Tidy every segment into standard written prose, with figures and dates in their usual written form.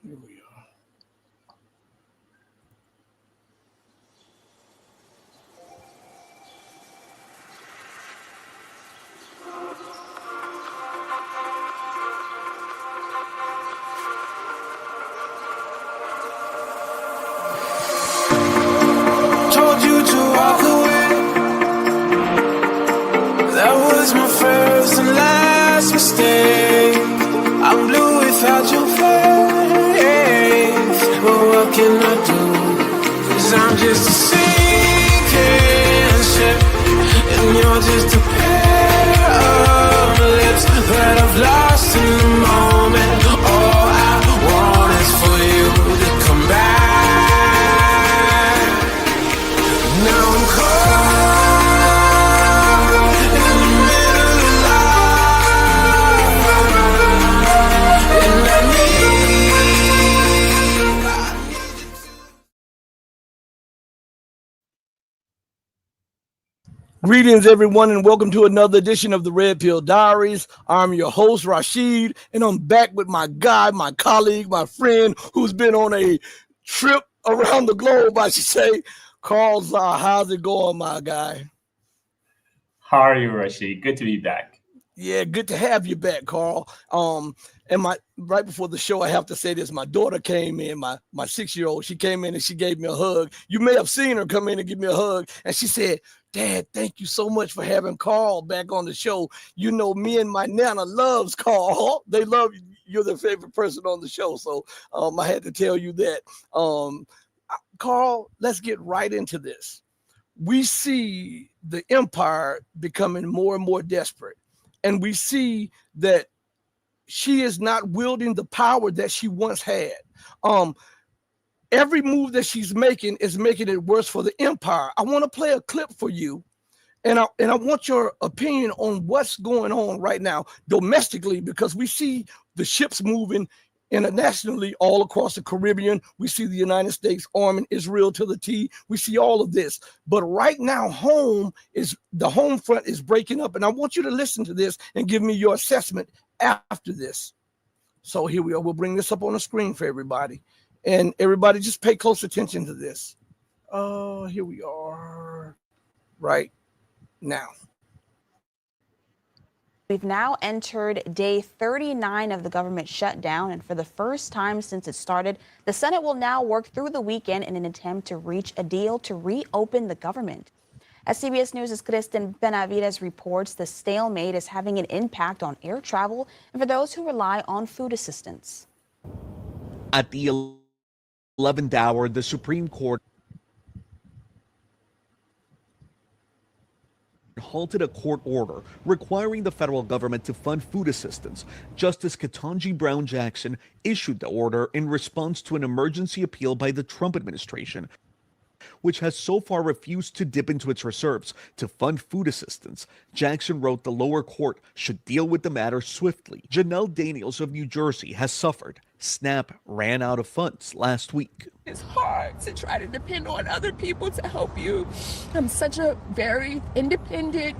Here we are. Told you to walk away. That was my first and last mistake. I'm blue without your face. But what can I do? 'Cause I'm just a sinking ship, and you're just a pair of lips that I've lost in the moment. All I want is for you to come back. Now I'm caught in the middle of life, and I need you to. Greetings, everyone, and welcome to another edition of the Red Pill Diaries. I'm your host, Rashid, and I'm back with my guy, my colleague, my friend, who's been on a trip around the globe, I should say. Carl Zah, how's it going, my guy? How are you, Rashid? Good to be back. Yeah, good to have you back, Carl. And right before the show, I have to say this: my daughter came in, my 6-year-old. She came in and she gave me a hug. You may have seen her come in and give me a hug, and she said, "Dad, thank you so much for having Carl back on the show. You know, me and my Nana loves Carl. They love you. You're their favorite person on the show." So I had to tell you that. Carl, let's get right into this. We see the empire becoming more and more desperate, and we see that she is not wielding the power that she once had. Every move that she's making is making it worse for the empire. I want to play a clip for you, and I want your opinion on what's going on right now domestically, because we see the ships moving internationally all across the Caribbean. We see the United States arming Israel to the T. We see all of this. But right now, the home front is breaking up. And I want you to listen to this and give me your assessment after this. So here we are. We'll bring this up on the screen for everybody. And everybody just pay close attention to this. Here we are right now. We've now entered day 39 of the government shutdown, and for the first time since it started, the Senate will now work through the weekend in an attempt to reach a deal to reopen the government. As CBS News' Kristen Benavides reports, the stalemate is having an impact on air travel and for those who rely on food assistance. At the 11th hour, the Supreme Court halted a court order requiring the federal government to fund food assistance. Justice Ketanji Brown Jackson issued the order in response to an emergency appeal by the Trump administration, which has so far refused to dip into its reserves to fund food assistance. Jackson wrote the lower court should deal with the matter swiftly. Janelle Daniels of New Jersey has suffered. SNAP ran out of funds last week. It's hard to try to depend on other people to help you. I'm such a very independent,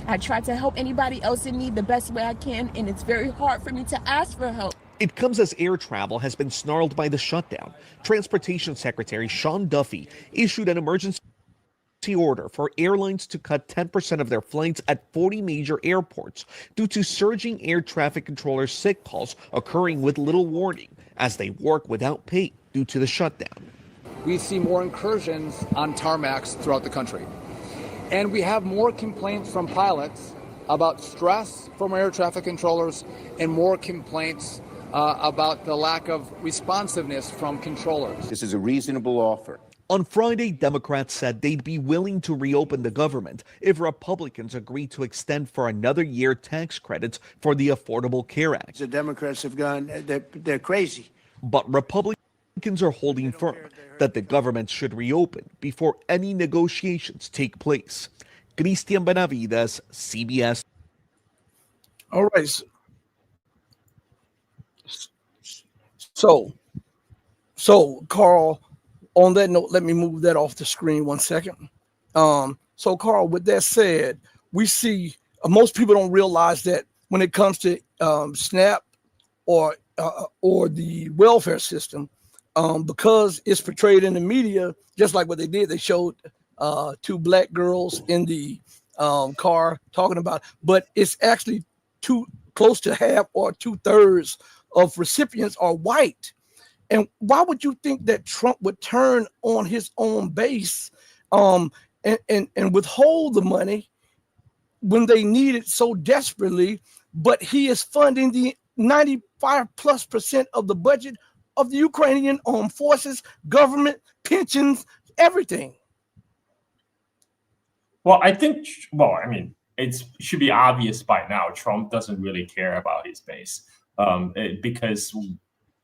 I try to help anybody else in need the best way I can, and it's very hard for me to ask for help. It comes as air travel has been snarled by the shutdown. Transportation Secretary Sean Duffy issued an emergency order for airlines to cut 10% of their flights at 40 major airports due to surging air traffic controllers' sick calls occurring with little warning as they work without pay due to the shutdown. We see more incursions on tarmacs throughout the country. And we have more complaints from pilots about stress from air traffic controllers and more complaints about the lack of responsiveness from controllers. This is a reasonable offer. On Friday, Democrats said they'd be willing to reopen the government if Republicans agreed to extend for another year tax credits for the Affordable Care Act. The Democrats have gone, they're crazy. But Republicans are holding firm that the government should reopen before any negotiations take place. Christian Benavides, CBS. All right. So Carl, on that note, let me move that off the screen 1 second. So Carl, with that said, we see most people don't realize that when it comes to SNAP or or the welfare system, because it's portrayed in the media, just like what they did. They showed 2 black girls in the car talking about, but it's actually close to half or 2/3 of recipients are white. And why would you think that Trump would turn on his own base and withhold the money when they need it so desperately? But he is funding the 95+% of the budget of the Ukrainian armed forces, government, pensions, everything. Well, I mean, it should be obvious by now. Trump doesn't really care about his base, because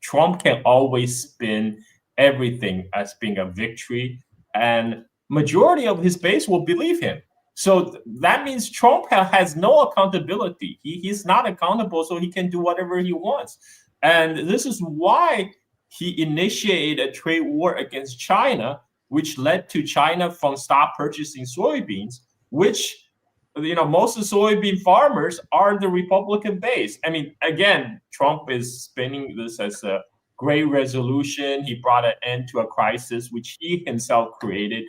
Trump can always spin everything as being a victory, and majority of his base will believe him. So that means Trump has no accountability. He's not accountable, so he can do whatever he wants. And this is why he initiated a trade war against China, which led to China from stop purchasing soybeans, which, most of the soybean farmers are the Republican base. I mean, again, Trump is spinning this as a great resolution. He brought an end to a crisis which he himself created.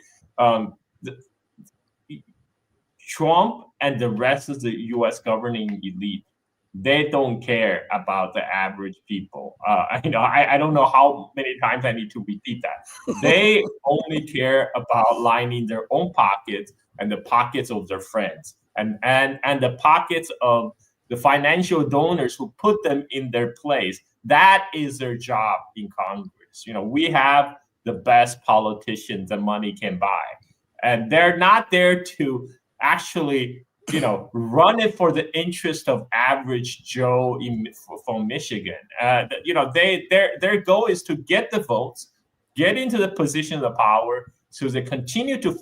Trump and the rest of the U.S. governing elite, they don't care about the average people. I don't know how many times I need to repeat that. They only care about lining their own pockets and the pockets of their friends, and the pockets of the financial donors who put them in their place. That is their job in Congress. We have the best politicians that money can buy, and they're not there to actually, run it for the interest of average Joe from Michigan. Their goal is to get the votes, get into the position of power, so they continue to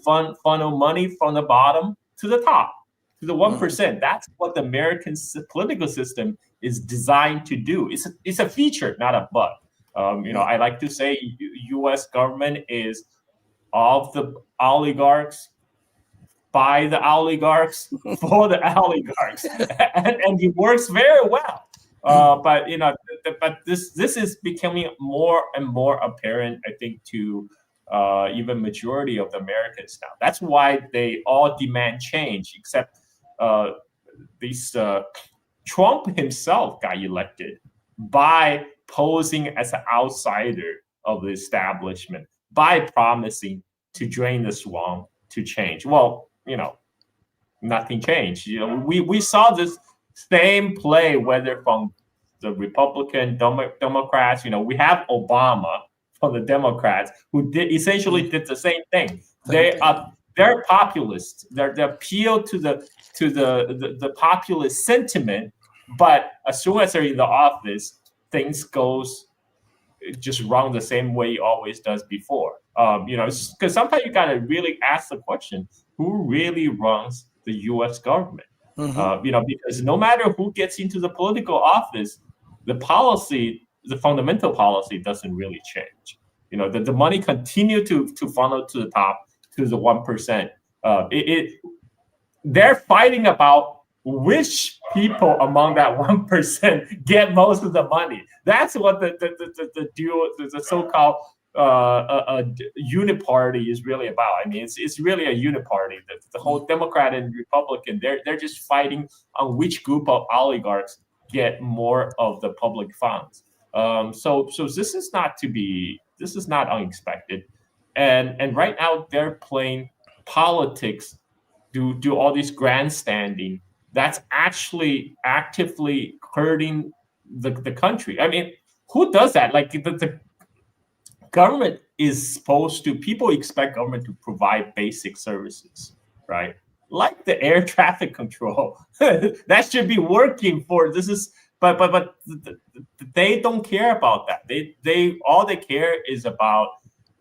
funnel money from the bottom to the top, to the 1%. That's what the American political system is designed to do. It's a feature, not a bug. I like to say U.S. government is of the oligarchs, by the oligarchs, for the oligarchs, and it works very well. But this is becoming more and more apparent, I think, to even majority of the Americans now. That's why they all demand change, except Trump himself got elected by posing as an outsider of the establishment, by promising to drain the swamp to change. Well, nothing changed. We saw this same play, whether from the Republican Democrats. We have Obama from the Democrats, who essentially did the same thing. They're populists. They appeal to the populist sentiment, but as soon as they're in the office, things goes just wrong the same way it always does before. Because sometimes you gotta really ask the question: who really runs the U.S. government? Because no matter who gets into the political office, the fundamental policy doesn't really change. The money continue to funnel to the top, to the 1%. They're fighting about which people among that 1% get most of the money. That's what the so-called uniparty is really about. I mean, it's really a uniparty. The whole Democrat and Republican, they're just fighting on which group of oligarchs get more of the public funds. So this is not unexpected. And right now they're playing politics, do all this grandstanding that's actually actively hurting the country. I mean, who does that? Like the government is supposed to, people expect government to provide basic services, right? Like the air traffic control. That should be working for this is, but they don't care about that. They all they care is about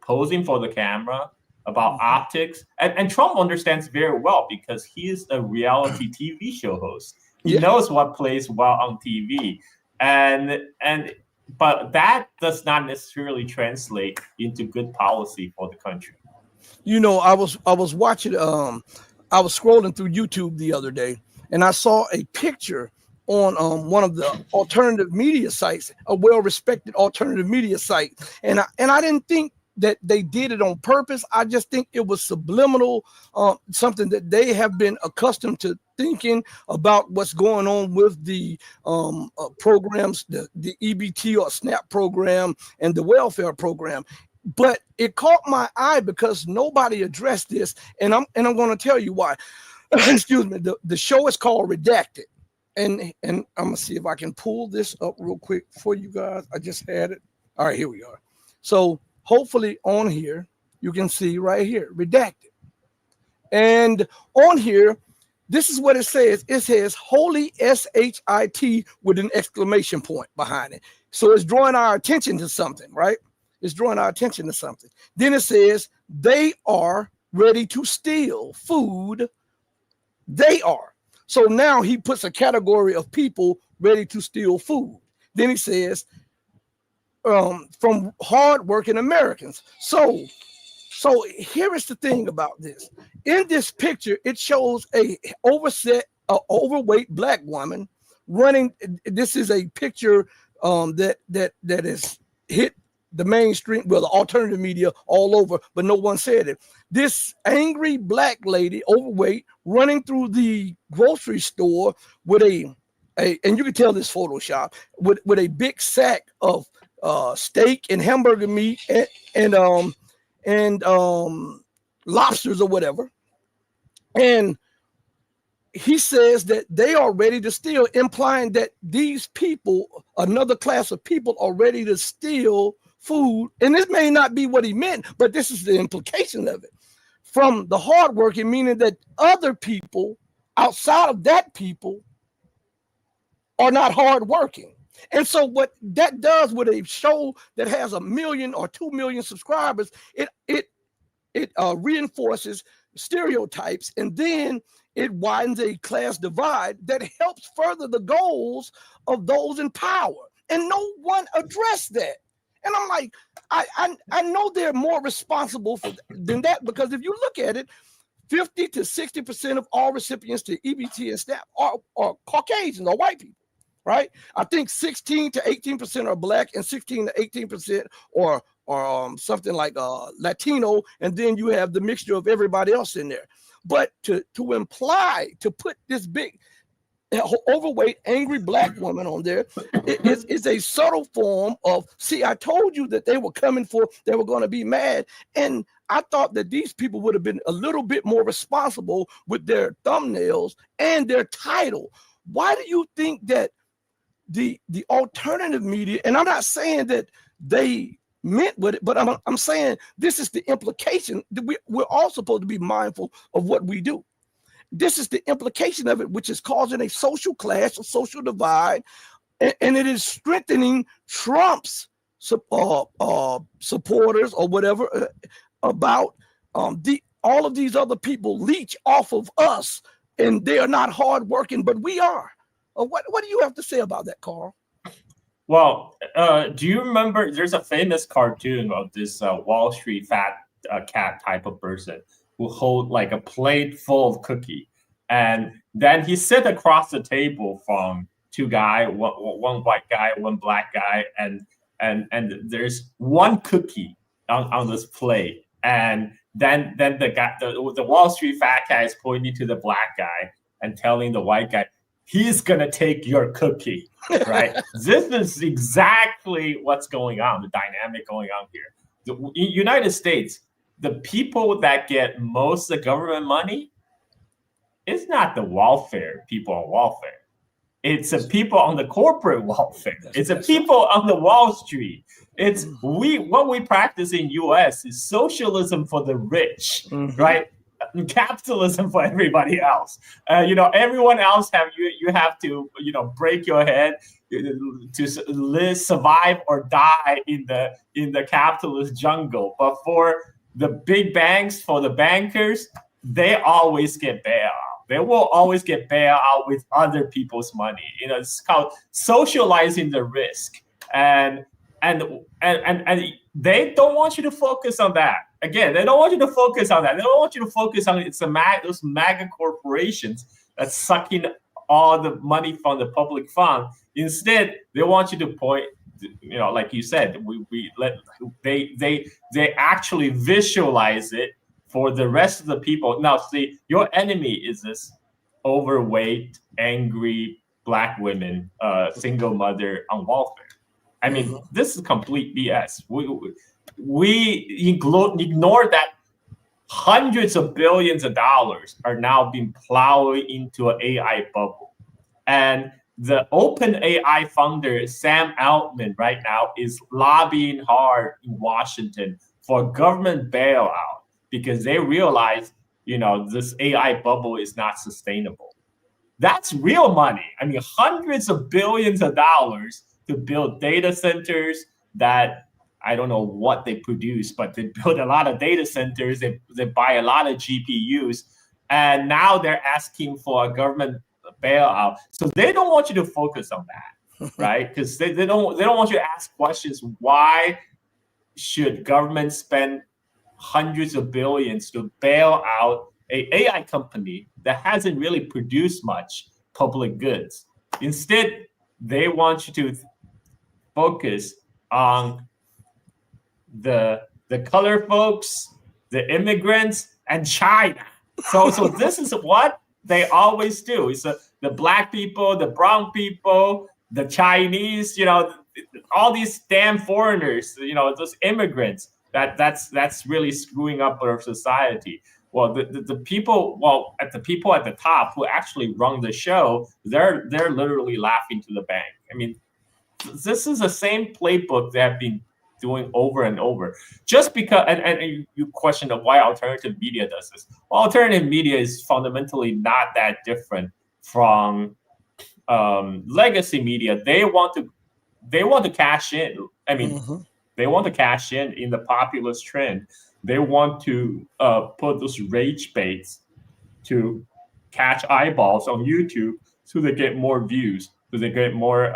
posing for the camera, about optics. And Trump understands very well because he is a reality TV show host. He knows what plays well on TV. But that does not necessarily translate into good policy for the country. I was watching, I was scrolling through YouTube the other day, and I saw a picture one of the alternative media sites, a well-respected alternative media site, and I didn't think that they did it on purpose. I just think it was subliminal, something that they have been accustomed to thinking about what's going on with the programs, the EBT or SNAP program and the welfare program. But it caught my eye because nobody addressed this, and I'm going to tell you why. Excuse me. The show is called Redacted, and I'm gonna see if I can pull this up real quick for you guys. I just had it. All right, here we are. So hopefully on here you can see right here, Redacted, and on here, this is what it says. It says Holy SHIT with an exclamation point behind it. So it's drawing our attention to something, right? It's drawing our attention to something. Then it says they are ready to steal food. They are. So now he puts a category of people ready to steal food. Then he says from hardworking Americans. So here is the thing about this. In this picture, it shows a overweight black woman running. This is a picture that is hit the mainstream, well, the alternative media all over, but no one said it. This angry black lady, overweight, running through the grocery store with a and you can tell this Photoshop, with a big sack of steak and hamburger meat and lobsters or whatever. And he says that they are ready to steal, implying that these people, another class of people, are ready to steal food. And this may not be what he meant, but this is the implication of it. From the hardworking, meaning that other people outside of that people are not hardworking. And so what that does with a show that has 1 million or 2 million subscribers, it reinforces stereotypes, and then it widens a class divide that helps further the goals of those in power. And no one addressed that. And I'm like, I know they're more responsible than that, because if you look at it, 50 to 60% of all recipients to EBT and SNAP are Caucasians or white people, right? I think 16 to 18% are black, and 16 to 18% or something like Latino, and then you have the mixture of everybody else in there. But to imply, to put this big overweight, angry black woman on there, it's a subtle form of, see, I told you that they were coming for, they were going to be mad. And I thought that these people would have been a little bit more responsible with their thumbnails and their title. Why do you think that the alternative media, and I'm not saying that they meant with it, but I'm saying this is the implication that we're all supposed to be mindful of what we do. This is the implication of it, which is causing a social clash, a social divide, and it is strengthening Trump's supporters or whatever about all of these other people leech off of us, and they are not hardworking, but we are. What do you have to say about that, Carl? Well, do you remember? There's a famous cartoon of this Wall Street fat cat type of person who hold like a plate full of cookie, and then he sit across the table from two guys, one white guy, one black guy, and there's one cookie on this plate, and then the guy, the Wall Street fat cat is pointing to the black guy and telling the white guy, he's gonna take your cookie, right? This is exactly what's going on, the dynamic going on here. In the United States, the people that get most of the government money, it's not the welfare people on welfare. It's the people on the corporate welfare. It's the people on the Wall Street. It's what we practice in US is socialism for the rich, right? Capitalism for everybody else. Everyone else you have to break your head to survive or die in the capitalist jungle. But for the big banks, for the bankers, they always get bailed. They will always get bailed out with other people's money. It's called socializing the risk, and they don't want you to focus on that. Again, they don't want you to focus on that. They don't want you to focus on those MAGA corporations that's sucking all the money from the public fund. Instead, they want you to point, like you said, they actually visualize it for the rest of the people. Now, see, your enemy is this overweight, angry Black women, single mother on welfare. I mean, this is complete BS. We ignore that hundreds of billions of dollars are now being plowed into an AI bubble. And the OpenAI founder, Sam Altman, right now is lobbying hard in Washington for a government bailout because they realize, this AI bubble is not sustainable. That's real money. I mean, hundreds of billions of dollars to build data centers that I don't know what they produce, but they build a lot of data centers. They buy a lot of GPUs, and now they're asking for a government bailout. So they don't want you to focus on that, right? Because they don't want you to ask questions. Why should government spend hundreds of billions to bail out an AI company that hasn't really produced much public goods? Instead, they want you to focus on the color folks, the immigrants, and China. So this is what they always do. It's the Black people, the brown people, the Chinese, all these damn foreigners, those immigrants. That's really screwing up our society. Well, the people at the top who actually run the show, they're literally laughing to the bank. I mean, this is the same playbook they have been doing over and over. Just because, and you question why alternative media does this. Well, alternative media is fundamentally not that different from legacy media. They want to cash in. I mean, they want to cash in the populist trend. They want to put those rage baits to catch eyeballs on YouTube, so they get more views, so they get more,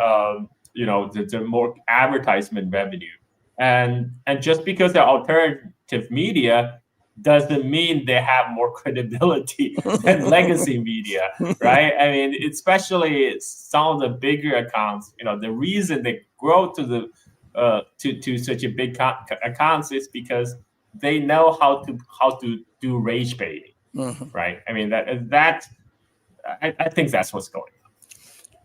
the more advertisement revenue. And just because they're alternative media doesn't mean they have more credibility than legacy media, right? I mean, especially some of the bigger accounts, the reason they grow to such a big accounts is because they know how to do rage baiting, right? I mean, I think that's what's going on.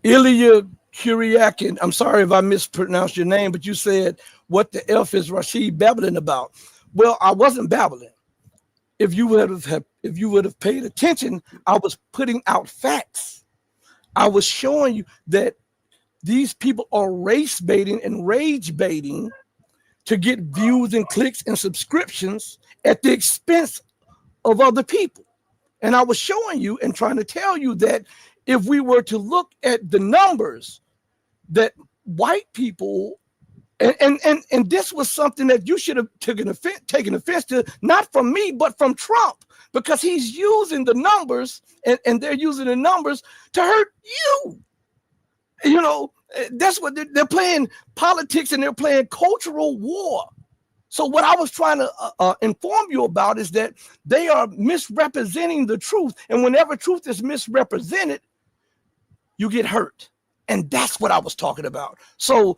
Ilya Kuryakin, I'm sorry if I mispronounced your name, but you said, what the F is Rashid babbling about? Well, I wasn't babbling. If you would have paid attention, I was putting out facts. I was showing you that these people are race baiting and rage baiting to get views and clicks and subscriptions at the expense of other people. And I was showing you and trying to tell you that if we were to look at the numbers, that white people, and this was something that you should have taken offense to, not from me, but from Trump, because he's using the numbers and they're using the numbers to hurt you. That's what they're playing politics, and they're playing cultural war. So what I was trying to inform you about is that they are misrepresenting the truth. And whenever truth is misrepresented, you get hurt. And that's what I was talking about. So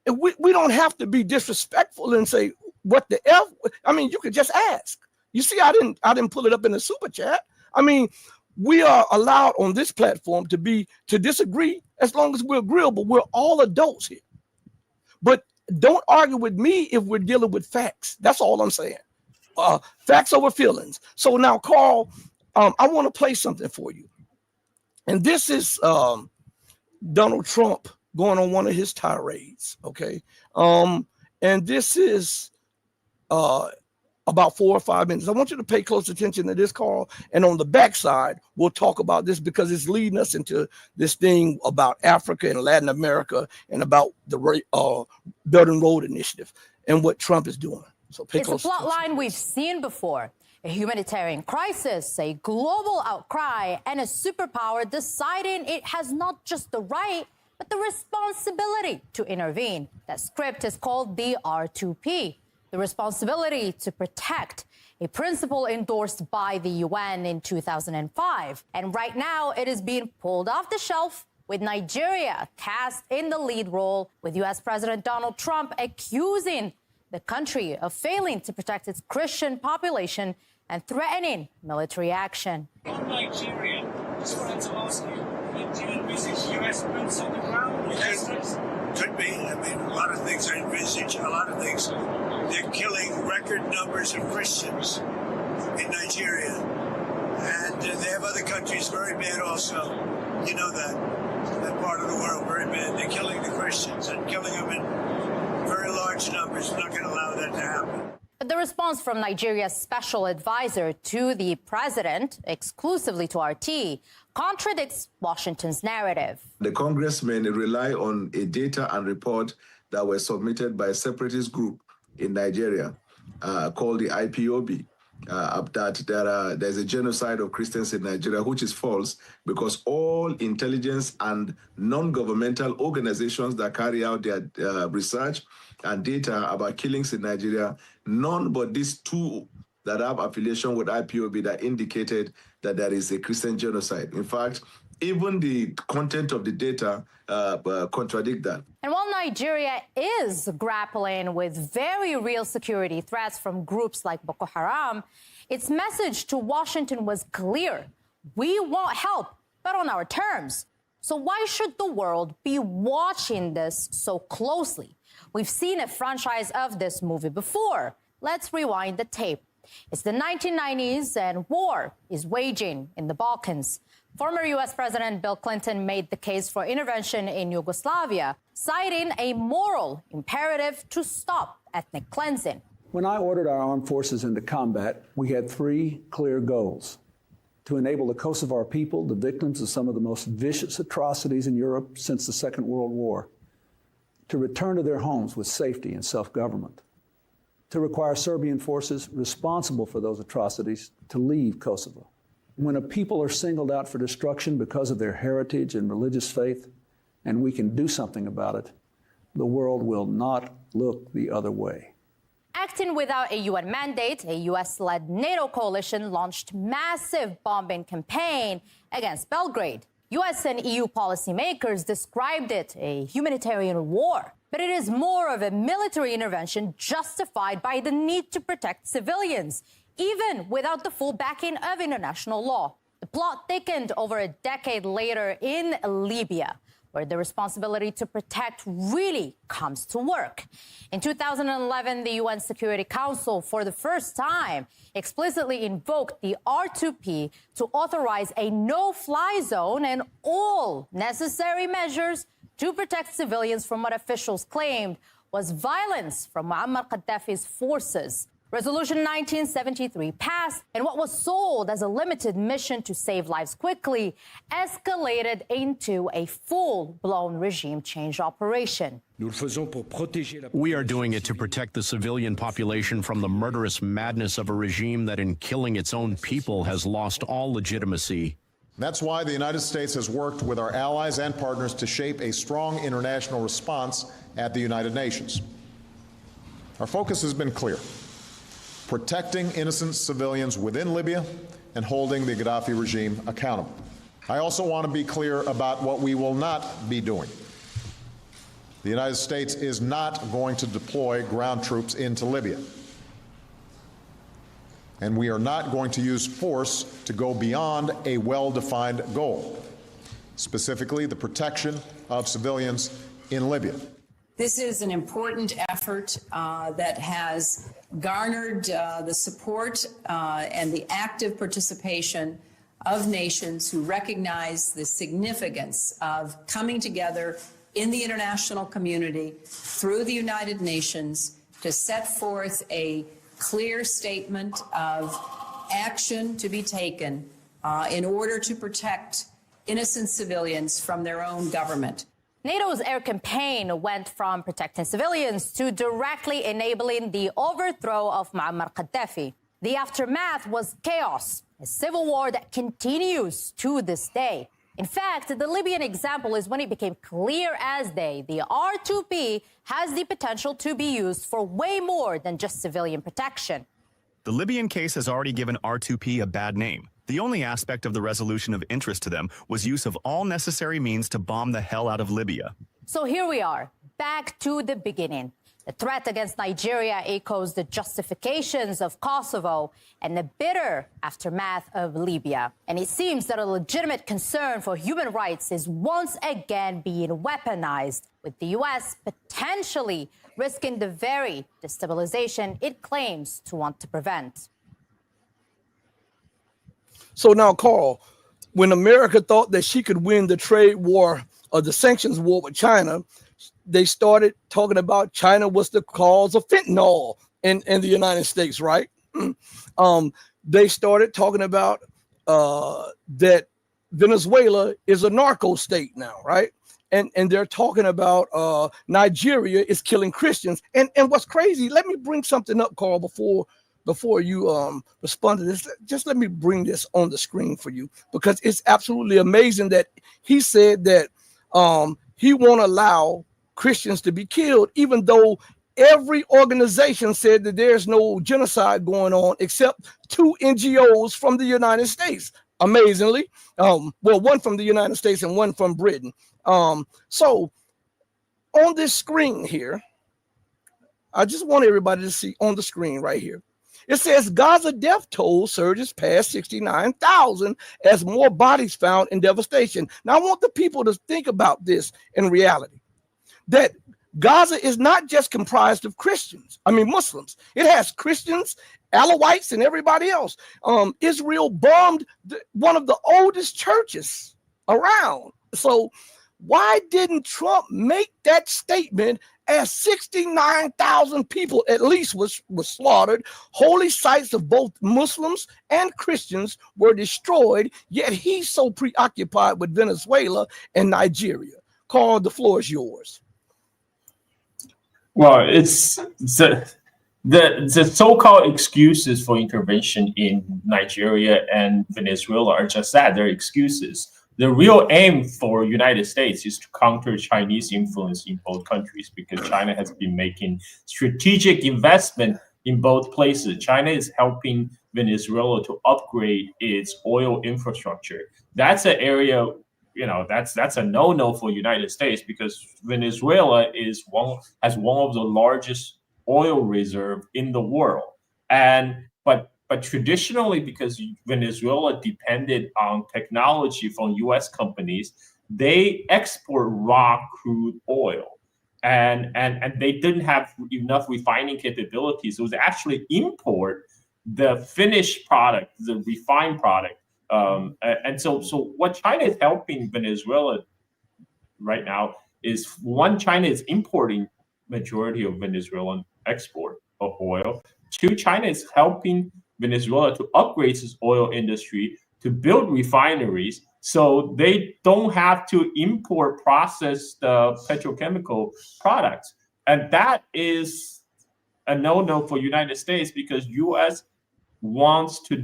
we don't have to be disrespectful and say, what the F? I mean, you could just ask. You see, I didn't pull it up in the super chat. I mean, we are allowed on this platform to disagree as long as we're agreeable. We're all adults here. But don't argue with me if we're dealing with facts. That's all I'm saying. Facts over feelings. So now, Carl, I want to play something for you. And this is Donald Trump going on one of his tirades, okay? And this is about 4 or 5 minutes. I want you to pay close attention to this, Carl. And on the backside, we'll talk about this because it's leading us into this thing about Africa and Latin America and about the Belt and Road Initiative and what Trump is doing. So pay close attention. It's a plot line we've seen before. A humanitarian crisis, a global outcry, and a superpower deciding it has not just the right, but the responsibility to intervene. That script is called the R2P. The the responsibility to protect, a principle endorsed by the UN in 2005. And right now, it is being pulled off the shelf, with Nigeria cast in the lead role, with U.S. President Donald Trump accusing the country of failing to protect its Christian population and threatening military action. On Nigeria, just wanted to ask you, do you envisage U.S. boots on the ground? Yes, could be. I mean, a lot of things I envisage, a lot of things. They're killing record numbers of Christians in Nigeria. And they have other countries very bad also. You know that part of the world, very bad. They're killing the Christians and killing them in very large numbers. We're not going to allow that to happen. But the response from Nigeria's special advisor to the president, exclusively to RT, contradicts Washington's narrative. The congressmen rely on a data and report that were submitted by a separatist group in Nigeria called the IPOB. That there's a genocide of Christians in Nigeria, which is false, because all intelligence and non-governmental organizations that carry out their research and data about killings in Nigeria, none but these two that have affiliation with IPOB that indicated that there is a Christian genocide. In fact, even the content of the data contradict that. And while Nigeria is grappling with very real security threats from groups like Boko Haram, its message to Washington was clear. We want help, but on our terms. So why should the world be watching this so closely? We've seen a franchise of this movie before. Let's rewind the tape. It's the 1990s and war is waging in the Balkans. Former U.S. President Bill Clinton made the case for intervention in Yugoslavia, citing a moral imperative to stop ethnic cleansing. When I ordered our armed forces into combat, we had three clear goals: to enable the Kosovar people, the victims of some of the most vicious atrocities in Europe since the Second World War, to return to their homes with safety and self-government, to require Serbian forces responsible for those atrocities to leave Kosovo. When a people are singled out for destruction because of their heritage and religious faith, and we can do something about it, the world will not look the other way. Acting without a UN mandate, a US-led NATO coalition launched massive bombing campaign against Belgrade. US and EU policymakers described it a humanitarian war, but it is more of a military intervention justified by the need to protect civilians, even without the full backing of international law. The plot thickened over a decade later in Libya, where the responsibility to protect really comes to work. In 2011, the UN Security Council, for the first time, explicitly invoked the R2P to authorize a no-fly zone and all necessary measures to protect civilians from what officials claimed was violence from Muammar Gaddafi's forces. Resolution 1973 passed, and what was sold as a limited mission to save lives quickly escalated into a full-blown regime change operation. We are doing it to protect the civilian population from the murderous madness of a regime that, in killing its own people, has lost all legitimacy. That's why the United States has worked with our allies and partners to shape a strong international response at the United Nations. Our focus has been clear: protecting innocent civilians within Libya and holding the Gaddafi regime accountable. I also want to be clear about what we will not be doing. The United States is not going to deploy ground troops into Libya. And we are not going to use force to go beyond a well-defined goal, specifically the protection of civilians in Libya. This is an important effort that has garnered the support and the active participation of nations who recognize the significance of coming together in the international community through the United Nations to set forth a clear statement of action to be taken in order to protect innocent civilians from their own government. NATO's air campaign went from protecting civilians to directly enabling the overthrow of Muammar Gaddafi. The aftermath was chaos, a civil war that continues to this day. In fact, the Libyan example is when it became clear as day the R2P has the potential to be used for way more than just civilian protection. The Libyan case has already given R2P a bad name. The only aspect of the resolution of interest to them was use of all necessary means to bomb the hell out of Libya. So here we are, back to the beginning. The threat against Nigeria echoes the justifications of Kosovo and the bitter aftermath of Libya. And it seems that a legitimate concern for human rights is once again being weaponized, with the U.S. potentially risking the very destabilization it claims to want to prevent. So now, Carl, when America thought that she could win the trade war or the sanctions war with China, they started talking about China was the cause of fentanyl in the United States, right? They started talking about that Venezuela is a narco state now, right? And they're talking about Nigeria is killing Christians. And what's crazy, let me bring something up, Carl, before you respond to this. Just let me bring this on the screen for you, because it's absolutely amazing that he said that he won't allow Christians to be killed, even though every organization said that there's no genocide going on except 2 NGOs from the United States. Amazingly, well, one from the United States and one from Britain. So on this screen here, I just want everybody to see on the screen right here. It says Gaza death toll surges past 69,000 as more bodies found in devastation. Now, I want the people to think about this in reality, that Gaza is not just comprised of Muslims. It has Christians, Alawites, and everybody else. Israel bombed one of the oldest churches around. So why didn't Trump make that statement as 69,000 people at least was slaughtered? Holy sites of both Muslims and Christians were destroyed, yet he's so preoccupied with Venezuela and Nigeria. Carl, the floor is yours. Well, it's the so-called excuses for intervention in Nigeria and Venezuela are just that. They're excuses. The real aim for United States is to counter Chinese influence in both countries, because China has been making strategic investment in both places. China is helping Venezuela to upgrade its oil infrastructure. That's an area, that's a no-no for United States, because Venezuela has one of the largest oil reserve in the world. But traditionally, because Venezuela depended on technology from U.S. companies, they export raw crude oil, and they didn't have enough refining capabilities. So it was actually import the finished product, the refined product. And so what China is helping Venezuela right now is, one, China is importing majority of Venezuelan export of oil. Two, China is helping Venezuela to upgrade its oil industry, to build refineries, so they don't have to import processed petrochemical products. And that is a no-no for United States, because U.S. wants to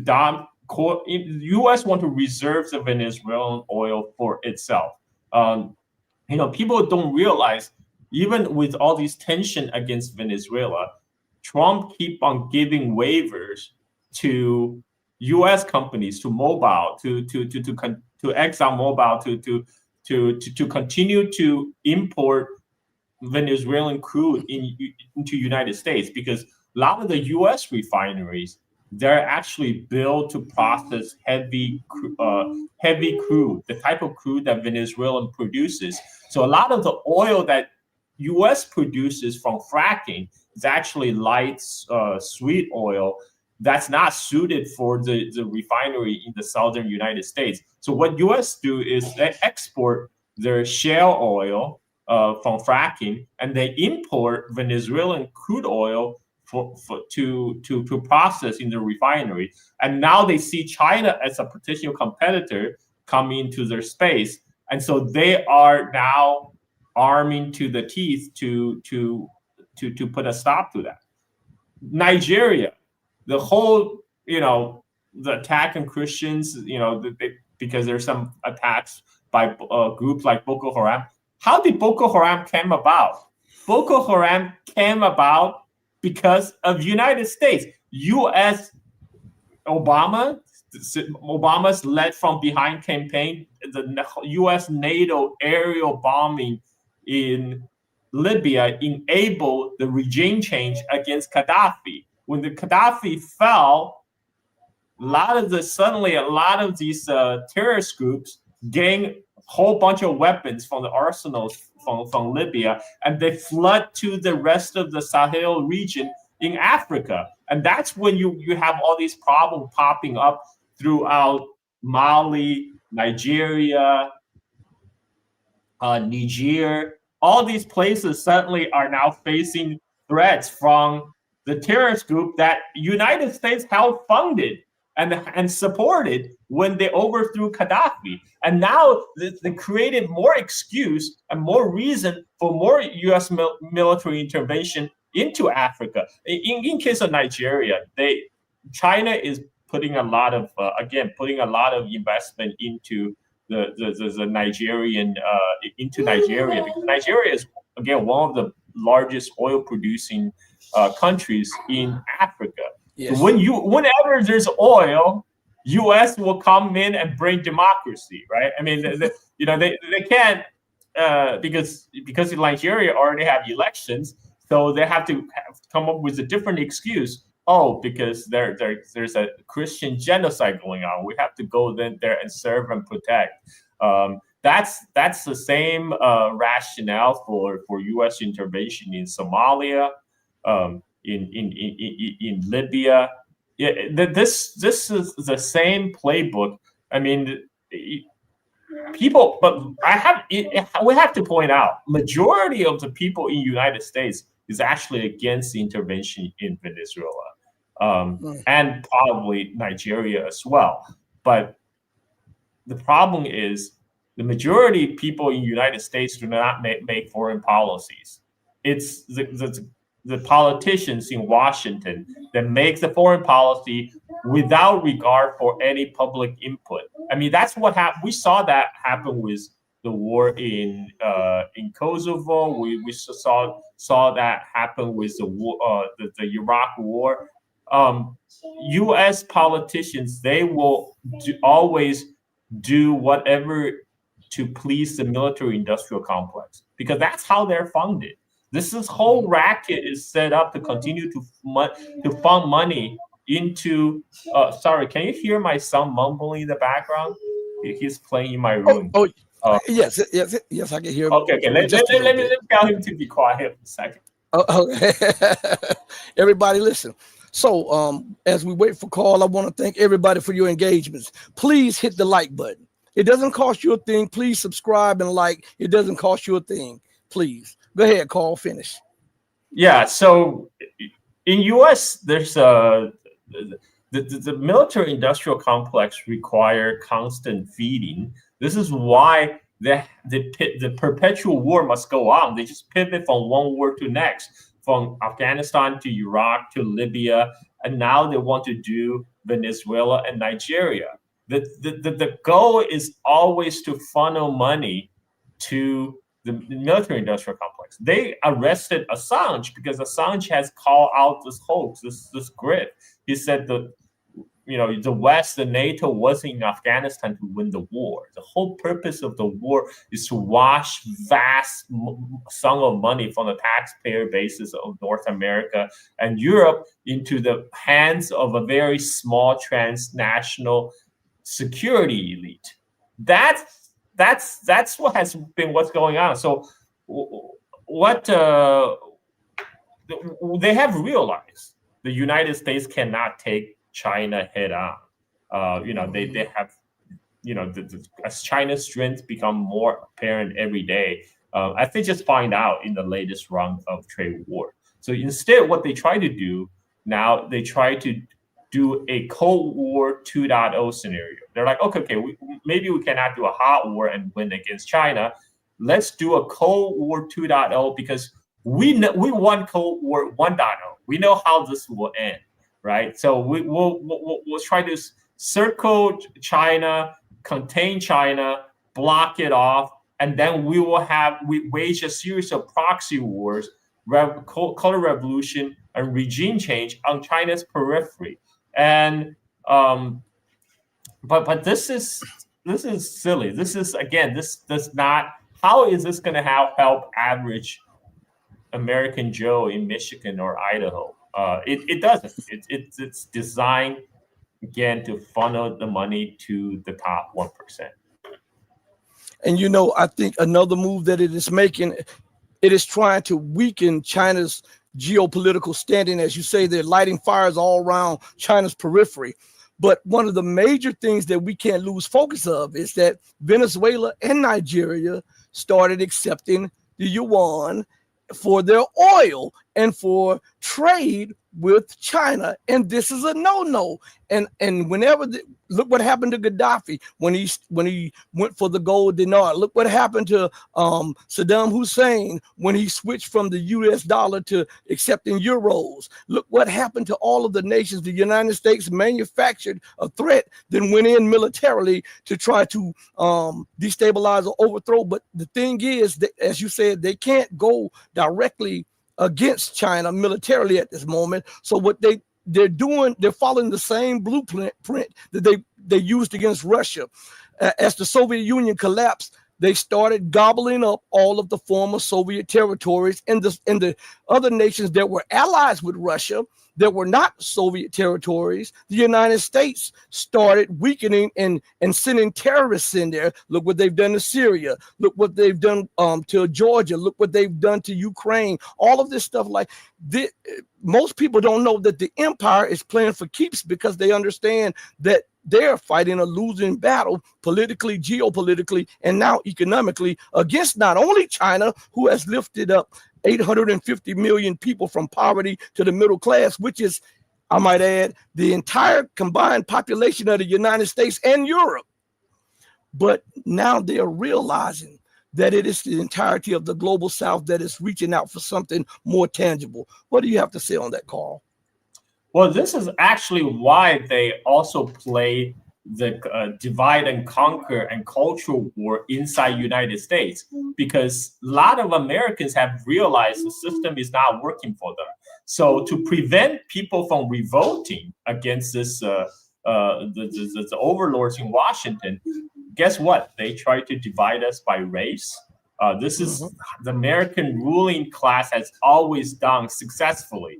reserve the Venezuelan oil for itself. People don't realize, even with all these tension against Venezuela, Trump keep on giving waivers to U.S. companies, to Mobil, to ExxonMobil, to continue to import Venezuelan crude into United States, because a lot of the U.S. refineries, they're actually built to process heavy crude, the type of crude that Venezuela produces. So a lot of the oil that U.S. produces from fracking is actually light, sweet oil that's not suited for the refinery in the southern United States. So what U.S. do is they export their shale oil from fracking, and they import Venezuelan crude oil to process in the refinery. And now they see China as a potential competitor coming into their space, and so they are now arming to the teeth to put a stop to that. Nigeria, the whole, the attack on Christians, because there's some attacks by groups like Boko Haram. How did Boko Haram came about? Boko Haram came about because of United States. Obama's led from behind campaign, the U.S. NATO aerial bombing in Libya enabled the regime change against Gaddafi. When the Gaddafi fell, suddenly a lot of these terrorist groups gained a whole bunch of weapons from the arsenals from Libya, and they flood to the rest of the Sahel region in Africa. And that's when you have all these problems popping up throughout Mali, Nigeria, Niger. All these places suddenly are now facing threats from the terrorist group that United States helped funded and supported when they overthrew Gaddafi. And now they created more excuse and more reason for more U.S. military intervention into Africa. In case of Nigeria, China is putting a lot of investment into the Nigerian into Nigeria, because Nigeria is again one of the largest oil producing countries in Africa. Yes. So whenever there's oil, U.S. will come in and bring democracy, right? I mean, they can't because Nigeria already have elections, so they have to come up with a different excuse. Oh, because there's a Christian genocide going on. We have to go there and serve and protect. That's the same rationale for U.S. intervention in Somalia, in Libya. Yeah, this is the same playbook. I mean, people, but we have to point out, majority of the people in the United States is actually against the intervention in Venezuela, and probably Nigeria as well. But the problem is the majority of people in the United States do not make foreign policies. It's the politicians in Washington that make the foreign policy without regard for any public input. I mean, that's what happened. We saw that happen with the war in Kosovo. We saw that happen with the war, the Iraq war. U.S. politicians, they will always do whatever to please the military-industrial complex, because that's how they're funded. This whole racket is set up to continue to fund money into. Sorry, can you hear my son mumbling in the background? He's playing in my room. Yes, I can hear. Okay. Let me tell him to be quiet for a second. Okay. Everybody, listen. So, as we wait for call, I want to thank everybody for your engagements. Please hit the like button. It doesn't cost you a thing. Please subscribe and like. It doesn't cost you a thing. Please. Go ahead, Carl, finish. Yeah, so in U.S., there's the military-industrial complex require constant feeding. This is why the perpetual war must go on. They just pivot from one war to next, from Afghanistan to Iraq to Libya, and now they want to do Venezuela and Nigeria. The goal is always to funnel money to the military-industrial complex. They arrested Assange because Assange has called out this hoax, this grift. He said the West, the NATO wasn't in Afghanistan to win the war. The whole purpose of the war is to wash vast sum of money from the taxpayer basis of North America and Europe into the hands of a very small transnational security elite. That's what has been what's going on. So what they have realized, the United States cannot take China head on. They have, as China's strength become more apparent every day, as they just find out in the latest round of trade war. So instead, what they try to do now, they try to do a Cold War 2.0 scenario. They're like, okay, maybe we cannot do a hot war and win against China. Let's do a Cold War 2.0 because we won Cold War 1.0. We know how this will end, right? So we'll try to circle China, contain China, block it off, and then we wage a series of proxy wars, color revolution, and regime change on China's periphery. And but this is silly. This does not. How is this going to help average American Joe in Michigan or Idaho? It doesn't. It's designed again to funnel the money to the top 1%. And I think another move that it is making, it is trying to weaken China's geopolitical standing. As you say, they're lighting fires all around China's periphery. But one of the major things that we can't lose focus of is that Venezuela and Nigeria started accepting the yuan for their oil and for trade with China, and this is a no-no. And whenever look what happened to Gaddafi when he went for the gold dinar. Look what happened to Saddam Hussein when he switched from the U.S. dollar to accepting euros. Look what happened to all of the nations. The United States manufactured a threat, then went in militarily to try to destabilize or overthrow. But the thing is that, as you said, they can't go directly against China militarily at this moment. So what they're doing, they're following the same blueprint that they used against Russia. As the Soviet Union collapsed, they started gobbling up all of the former Soviet territories, and the other nations that were allies with Russia that were not Soviet territories. The United States started weakening and sending terrorists in there. Look what they've done to Syria. Look what they've done to Georgia. Look what they've done to Ukraine. All of this stuff, most people don't know that the empire is playing for keeps, because they understand that they're fighting a losing battle politically, geopolitically, and now economically against not only China, who has lifted up 850 million people from poverty to the middle class, which is, I might add, the entire combined population of the United States and Europe. But now they're realizing that it is the entirety of the global South that is reaching out for something more tangible. What do you have to say on that, Carl? Well, this is actually why they also play the divide and conquer and cultural war inside United States, because a lot of Americans have realized the system is not working for them. So to prevent people from revolting against this the overlords in Washington, guess what? They try to divide us by race. This is the American ruling class has always done successfully,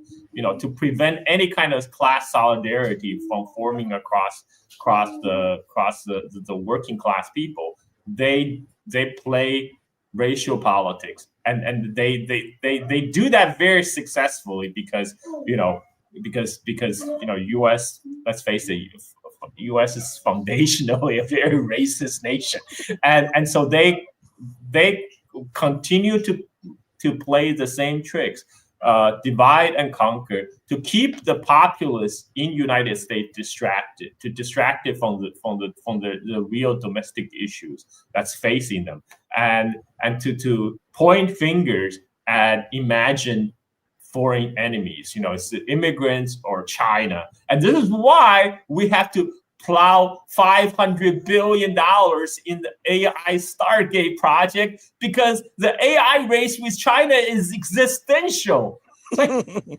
to prevent any kind of class solidarity from forming across the working class people. They play racial politics, and they do that very successfully because U.S. let's face it, U.S. is foundationally a very racist nation, and so they continue to play the same tricks, divide and conquer, to keep the populace in United States distracted from the real domestic issues that's facing them, and to point fingers at imagined foreign enemies. It's the immigrants or China, and this is why we have to plow $500 billion in the AI Stargate project, because the AI race with China is existential.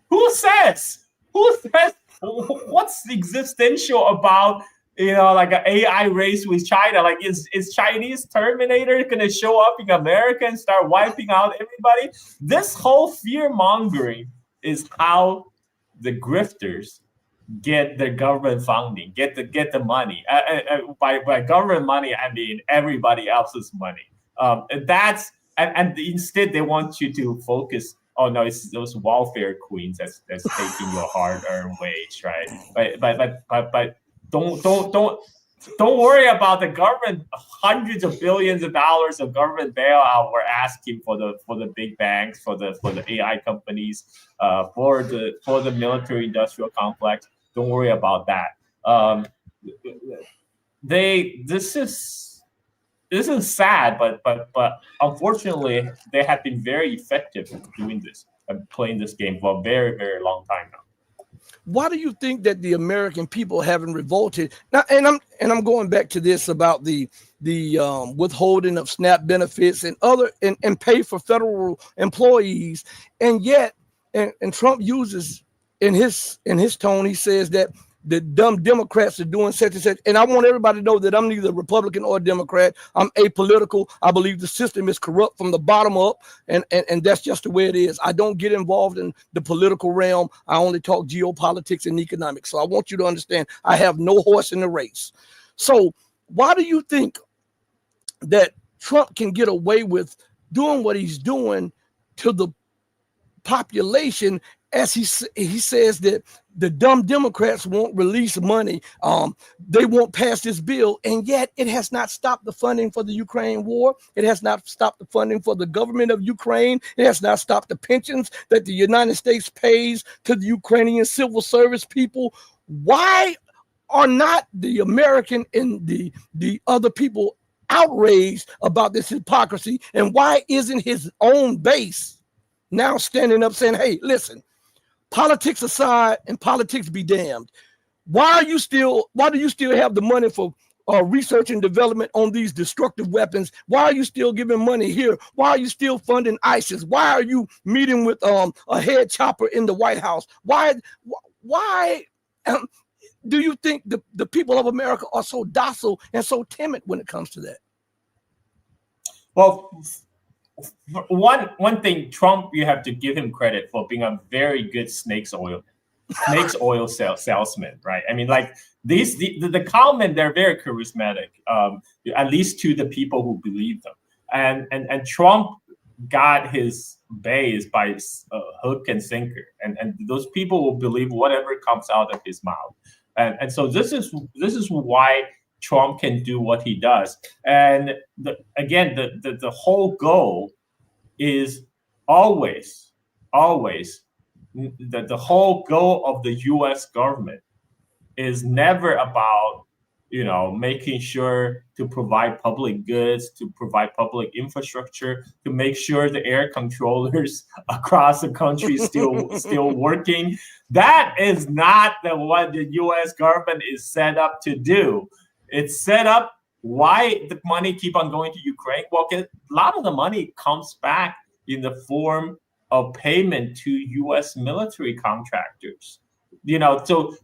Who says what's existential about an AI race with China? Is Chinese Terminator gonna show up in America and start wiping out everybody? This whole fear mongering is how the grifters get the government funding, get the money. By government money, I mean everybody else's money. And instead they want you to focus. Oh no, it's those welfare queens that's taking your hard-earned wage, right? But don't worry about the government. Hundreds of billions of dollars of government bailout we're asking for the big banks, for the AI companies, for the military-industrial complex. Don't worry about that. This is sad, but unfortunately, they have been very effective in doing this and playing this game for a very, very long time now. why do you think that the American people haven't revolted? Now, and I'm going back to this about the withholding of SNAP benefits and other and pay for federal employees, and yet and Trump uses in his tone, he says that the dumb Democrats are doing such and such. And I want everybody to know that I'm neither Republican or Democrat. I'm apolitical. I believe the system is corrupt from the bottom up, and that's just the way it is. I don't get involved in the political realm. I only talk geopolitics and economics. So I want you to understand I have no horse in the race. So why do you think that Trump can get away with doing what he's doing to the population, as he says that the dumb Democrats won't release money, they won't pass this bill, and yet it has not stopped the funding for the Ukraine war. It has not stopped the funding for the government of Ukraine. It has not stopped the pensions that the United States pays to the Ukrainian civil service people. Why are not the American and the other people outraged about this hypocrisy? And why isn't his own base now standing up saying, hey, listen, politics aside and politics be damned. Why do you still have the money for research and development on these destructive weapons? Why are you still giving money here? Why are you still funding ISIS? Why are you meeting with a head chopper in the White House? Why do you think the people of America are so docile and so timid when it comes to that? Well, one thing, Trump, you have to give him credit for being a very good snakes oil salesman, right? I mean, like the cowmen, they're very charismatic, at least to the people who believe them. And Trump got his base by hook and sinker, and those people will believe whatever comes out of his mouth. And so this is why Trump can do what he does. And the whole goal is always the whole goal of the U.S. government is never about, making sure to provide public goods, to provide public infrastructure, to make sure the air controllers across the country still working. That is not what the U.S. government is set up to do. It's set up. Why the money keep on going to Ukraine? Well, a lot of the money comes back in the form of payment to U.S. military contractors. So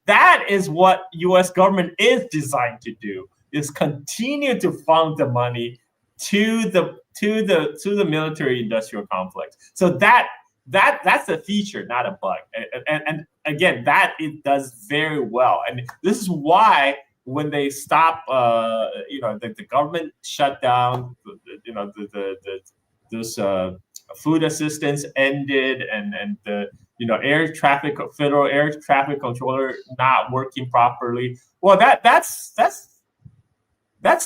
that is what U.S. government is designed to do: is continue to fund the money to the military industrial complex. So that's a feature, not a bug. And again, that it does very well. And this is why, when they stop, the government shut down, those food assistance ended, and the federal air traffic controller not working properly. Well, that's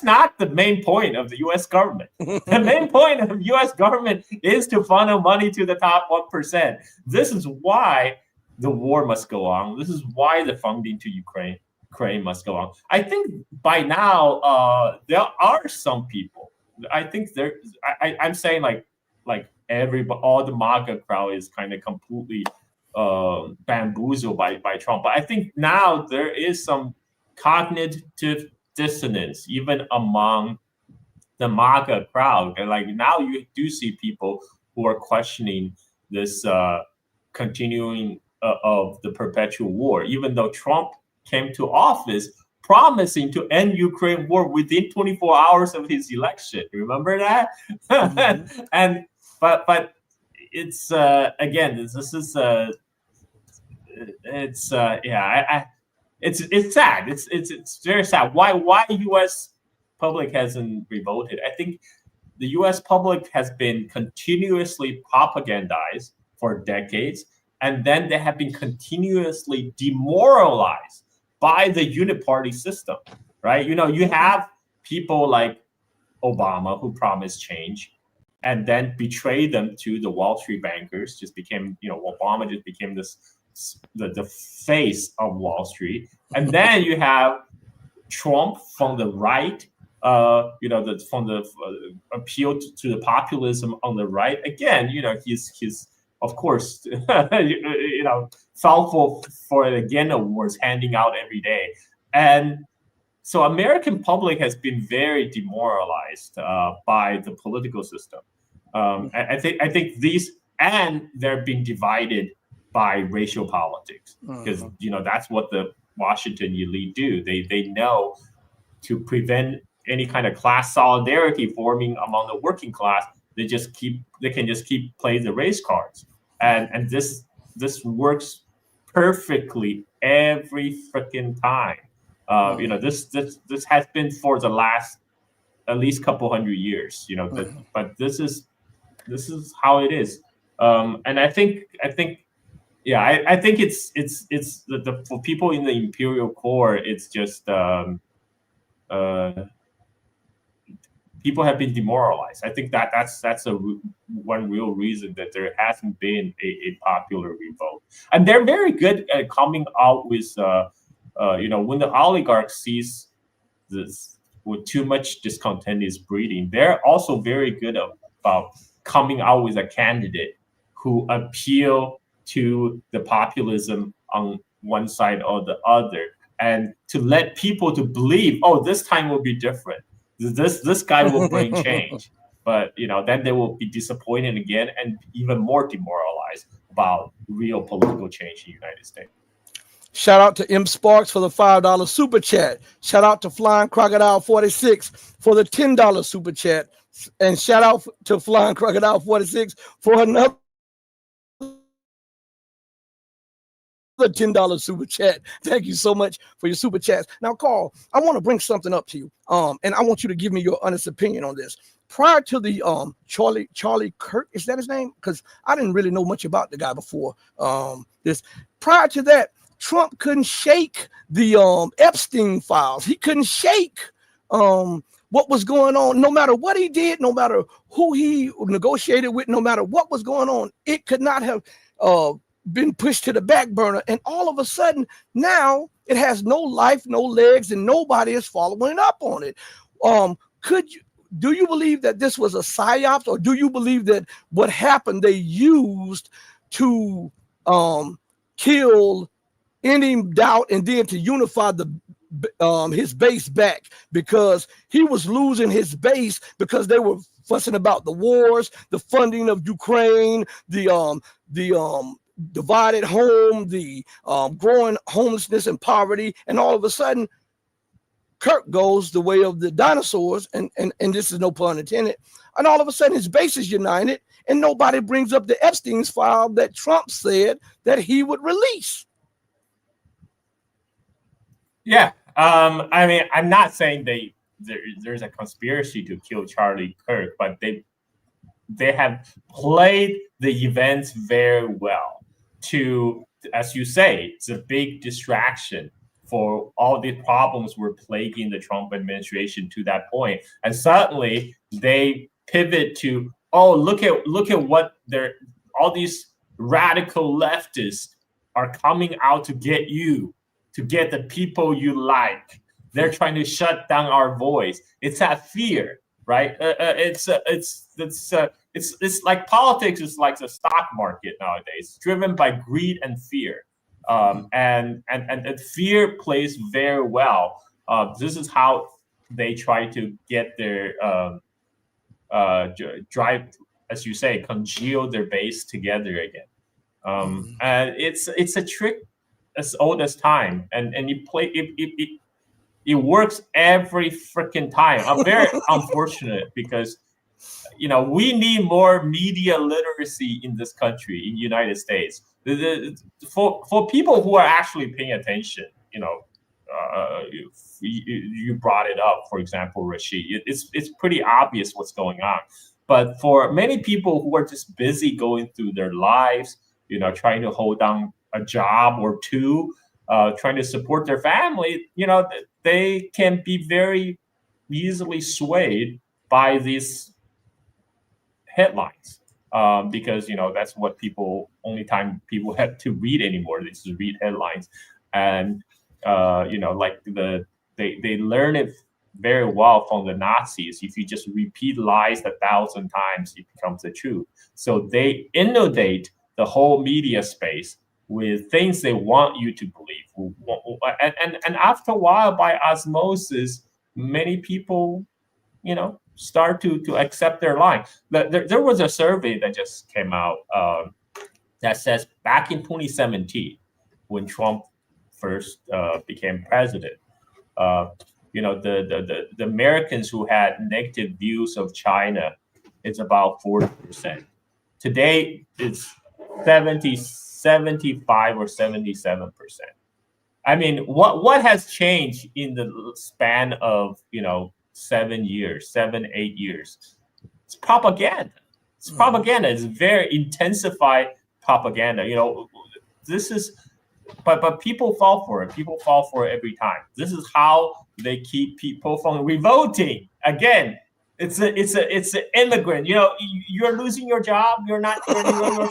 not the main point of the U.S. government. The main point of the U.S. government is to funnel money to the top 1%. This is why the war must go on. This is why the funding to Ukraine must go on. I think by now there are some people. I think I'm saying like all the MAGA crowd is kind of completely bamboozled by Trump. But I think now there is some cognitive dissonance even among the MAGA crowd. And like now you do see people who are questioning this continuing of the perpetual war, even though Trump came to office promising to end Ukraine war within 24 hours of his election. Remember that? Mm-hmm. But it's again, this is it's sad. It's very sad. Why U.S. public hasn't revolted? I think the U.S. public has been continuously propagandized for decades, and then they have been continuously demoralized by the uniparty system, right? You have people like Obama who promised change and then betrayed them to the Wall Street bankers. Obama just became the face of Wall Street. And then you have Trump from the right, from the appeal to the populism on the right. Again, of course, thoughtful for the Gann Awards handing out every day. And so American public has been very demoralized by the political system. I think these, and they're being divided by racial politics, because that's what the Washington elite do. They know to prevent any kind of class solidarity forming among the working class, they can just keep playing the race cards, and this works perfectly every freaking time. This has been for the last at least couple hundred years. But this is how it is. And I think it's the for people in the imperial core, it's just people have been demoralized. I think that's one real reason that there hasn't been a popular revolt. And they're very good at coming out with when the oligarch sees this with too much discontent is breeding, they're also very good about coming out with a candidate who appeal to the populism on one side or the other, and to let people to believe, oh, this time will be different. This guy will bring change. But then they will be disappointed again and even more demoralized about real political change in the United States. Shout out to M Sparks for the $5 super chat. Shout out to Flying Crocodile 46 for the $10 super chat. And shout out to Flying Crocodile 46 for another $10 super chat. Thank you so much for your super chats. Now, Carl, I want to bring something up to you. And I want you to give me your honest opinion on this. Prior to the Charlie Kirk, is that his name? Because I didn't really know much about the guy before this. Prior to that, Trump couldn't shake the Epstein files. He couldn't shake what was going on. No matter what he did, no matter who he negotiated with, no matter what was going on, it could not have been pushed to the back burner. And all of a sudden, now it has no life, no legs, and nobody is following up on it. Do you believe that this was a psyop, or do you believe that what happened they used to kill any doubt and then to unify his base back, because he was losing his base because they were fussing about the wars, the funding of Ukraine, the divided home, the growing homelessness and poverty, and all of a sudden Kirk goes the way of the dinosaurs, and this is no pun intended, and all of a sudden his base is united, and nobody brings up the Epstein's file that Trump said that he would release. Yeah, I mean, I'm not saying there's a conspiracy to kill Charlie Kirk, but they have played the events very well to, as you say, it's a big distraction for all the problems were plaguing the Trump administration to that point. And suddenly they pivot to, oh, look at what all these radical leftists are coming out to get you, to get the people you like. They're trying to shut down our voice. It's that fear, right? It's like politics is like the stock market nowadays, driven by greed and fear. And fear plays very well. This is how they try to get their drive, as you say, congeal their base together again. And it's a trick as old as time, and it works every freaking time. I'm very unfortunate because we need more media literacy in this country, in the United States. For people who are actually paying attention, you brought it up, for example, Rashid. It's pretty obvious what's going on. But for many people who are just busy going through their lives, trying to hold down a job or two, trying to support their family, they can be very easily swayed by these headlines. Because that's what only time people have to read anymore. They just read headlines, and like they learn it very well from the Nazis. If you just repeat lies 1,000 times, it becomes the truth. So they inundate the whole media space with things they want you to believe. And after a while, by osmosis, many people, start to accept their line. There was a survey that just came out that says back in 2017, when Trump first became president, the Americans who had negative views of China is about 40%. Today, it's 75 or 77%. I mean, what has changed in the span of 7 years, 8 years? It's propaganda. It's propaganda. It's very intensified propaganda. This is, but people fall for it. People fall for it every time. This is how they keep people from revolting. Again, it's an immigrant. You're losing your job. You're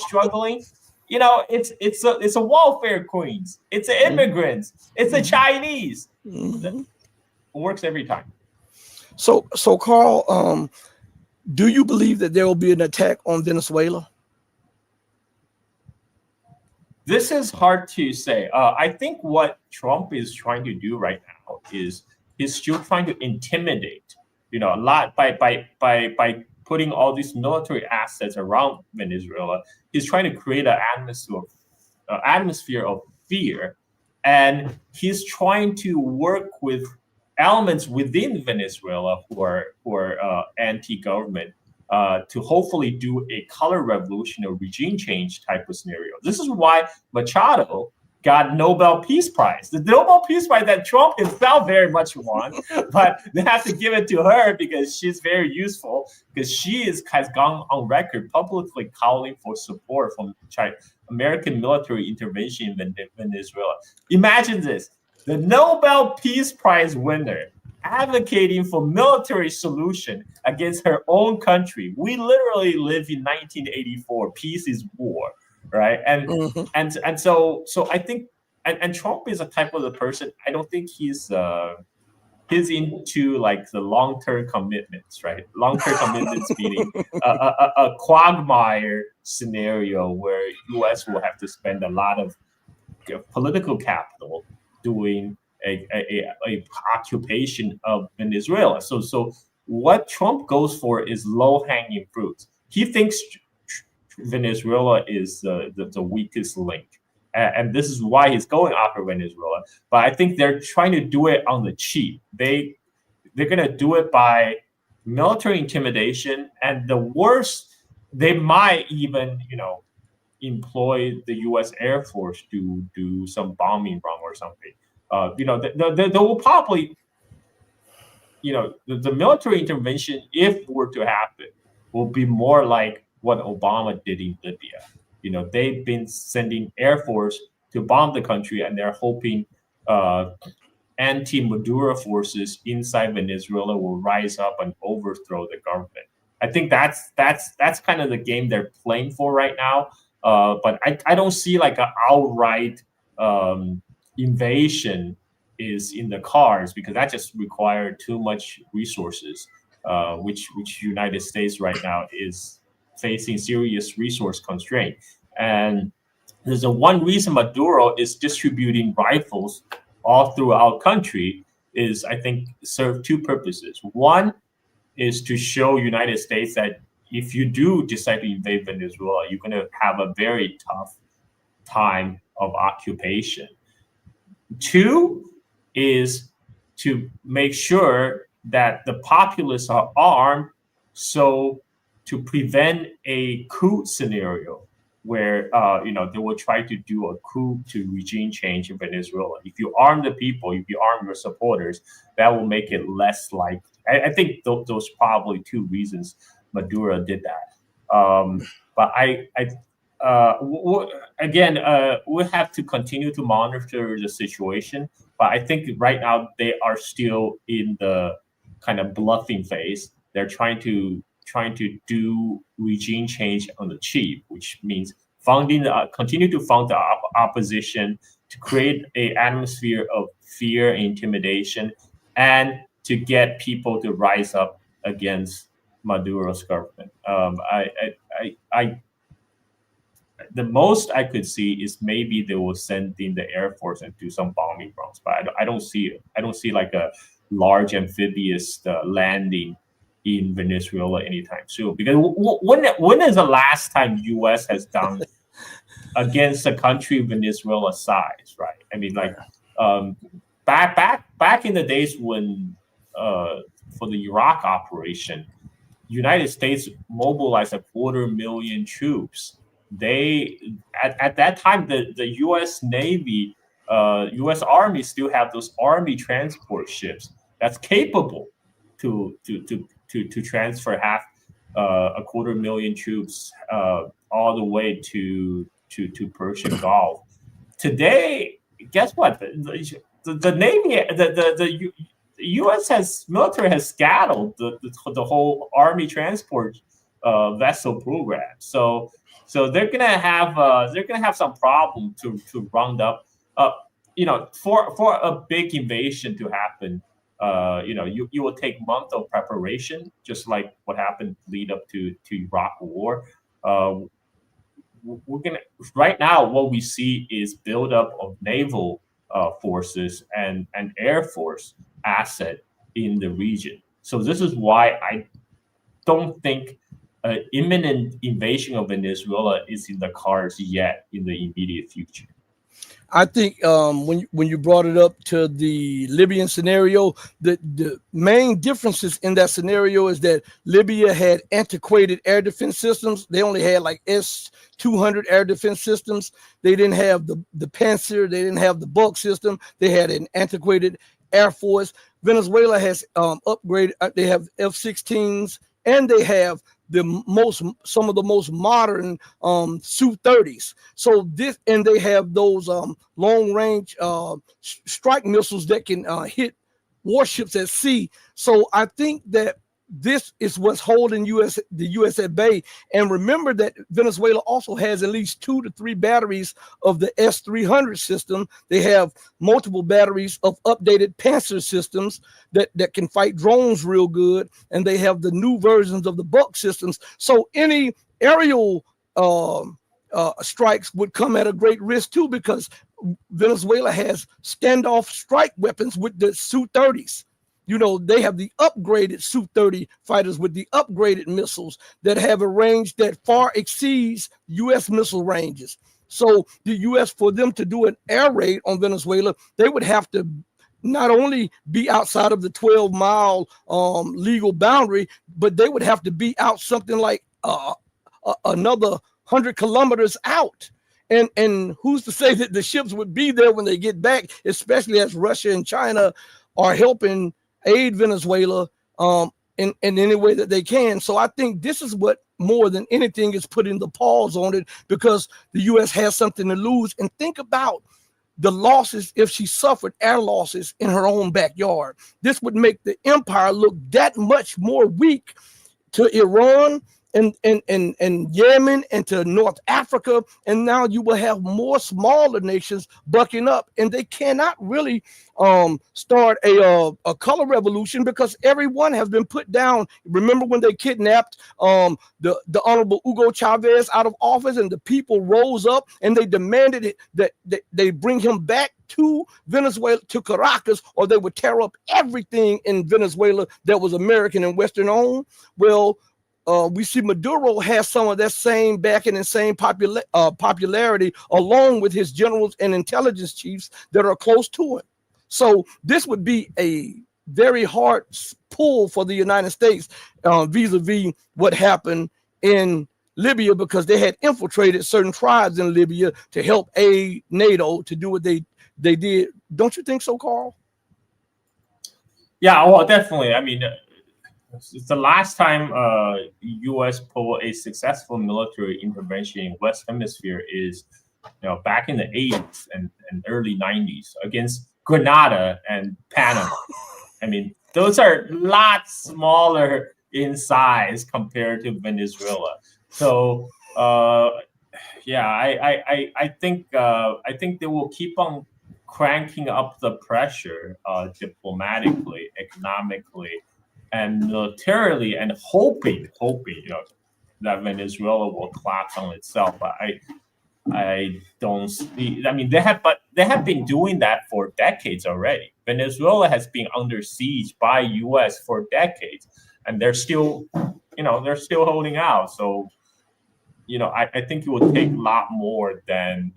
struggling. It's a welfare queens. It's the immigrants. It's the Chinese. It works every time. So Carl, do you believe that there will be an attack on Venezuela? This is hard to say. I think what Trump is trying to do right now is he's still trying to intimidate, a lot by putting all these military assets around Venezuela. He's trying to create an atmosphere of fear, and he's trying to work with elements within Venezuela who are anti-government to hopefully do a color revolution or regime change type of scenario. This is why Machado got Nobel Peace Prize. The Nobel Peace Prize that Trump himself very much won, but they have to give it to her because she's very useful, because she has gone on record publicly calling for support from American military intervention in Venezuela. Imagine this. The Nobel Peace Prize winner advocating for military solution against her own country. We literally live in 1984. Peace is war, right? And so I think, and Trump is a type of the person. I don't think he's into like the long-term commitments, right? Long-term commitments meaning a quagmire scenario where U.S. will have to spend a lot of political capital doing a occupation of Venezuela. So what Trump goes for is low-hanging fruits. He thinks Venezuela is the weakest link, and this is why he's going after Venezuela. But I think they're trying to do it on the cheap. They're gonna do it by military intimidation, and the worst, they might even employ the U.S. Air Force to do some bombing run or something. They will probably, the military intervention, if it were to happen, will be more like what Obama did in Libya. They've been sending Air Force to bomb the country, and they're hoping anti-Maduro forces inside Venezuela will rise up and overthrow the government. I think that's kind of the game they're playing for right now. But I don't see like an outright invasion is in the cards, because that just required too much resources, which United States right now is facing serious resource constraint. And there's one reason Maduro is distributing rifles all throughout country is, I think, serve two purposes. One is to show United States that if you do decide to invade Venezuela, you're going to have a very tough time of occupation. Two is to make sure that the populace are armed, so to prevent a coup scenario where they will try to do a coup to regime change in Venezuela. If you arm the people, if you arm your supporters, that will make it less likely. I think those probably two reasons Maduro did that. But we have to continue to monitor the situation. But I think right now they are still in the kind of bluffing phase. They're trying to do regime change on the cheap, which means continue to fund the opposition, to create an atmosphere of fear and intimidation, and to get people to rise up against Maduro's government. the most I could see is maybe they will send in the Air Force and do some bombing runs, but I don't see it. I don't see like a large amphibious landing in Venezuela anytime soon. Because when is the last time U.S. has done against a country Venezuela size, right? I mean, like back in the days when for the Iraq operation, United States mobilized 250,000 troops. They at that time the U.S. Navy, U.S. Army still have those Army transport ships that's capable to transfer 250,000 troops all the way to Persian Gulf. Today, guess what? The Navy, the U.S. military has scattered the whole Army transport vessel program. So they're gonna have some problem to round up. For a big invasion to happen, you will take months of preparation, just like what happened lead up to Iraq War. Right now, what we see is buildup of naval forces and air force asset in the region. So this is why I don't think an imminent invasion of Venezuela is in the cards yet in the immediate future. I think when you brought it up to the Libyan scenario, the main differences in that scenario is that Libya had antiquated air defense systems. They only had like S-200 air defense systems. They didn't have the Panzer. They didn't have the bulk system. They had an antiquated air force. Venezuela has upgraded. They have F-16s, and they have some of the most modern Su-30s. So and they have those long range strike missiles that can hit warships at sea. So I think that this is what's holding the U.S. at bay. And remember that Venezuela also has at least 2 to 3 batteries of the S-300 system. They have multiple batteries of updated Panzer systems that can fight drones real good. And they have the new versions of the bulk systems. So any aerial strikes would come at a great risk too, because Venezuela has standoff strike weapons with the Su-30s. They have the upgraded Su-30 fighters with the upgraded missiles that have a range that far exceeds U.S. missile ranges. So the U.S., for them to do an air raid on Venezuela, they would have to not only be outside of the 12-mile legal boundary, but they would have to be out something like another 100 kilometers out. And who's to say that the ships would be there when they get back, especially as Russia and China are helping aid Venezuela in any way that they can. So I think this is what more than anything is putting the pause on it, because the U.S. has something to lose. And think about the losses if she suffered air losses in her own backyard. This would make the empire look that much more weak to Iran and Yemen and to North Africa. And now you will have more smaller nations bucking up, and they cannot really start a color revolution because everyone has been put down. Remember when they kidnapped the Honorable Hugo Chavez out of office, and the people rose up and they demanded that they bring him back to Venezuela, to Caracas, or they would tear up everything in Venezuela that was American and Western owned. Well, we see Maduro has some of that same backing and same popularity, along with his generals and intelligence chiefs that are close to him. So this would be a very hard pull for the United States vis-a-vis what happened in Libya, because they had infiltrated certain tribes in Libya to help aid NATO to do what they did. Don't you think so, Carl? Yeah, well, definitely. I mean, it's the last time U.S. pulled a successful military intervention in West Hemisphere is, back in the 80s and early 90s against Grenada and Panama. I mean, those are lots smaller in size compared to Venezuela. So, I think they will keep on cranking up the pressure diplomatically, economically, and militarily, and hoping, that Venezuela will collapse on itself. But I don't see. I mean, they have been doing that for decades already. Venezuela has been under siege by U.S. for decades, and they're still holding out. So, I think it would take a lot more than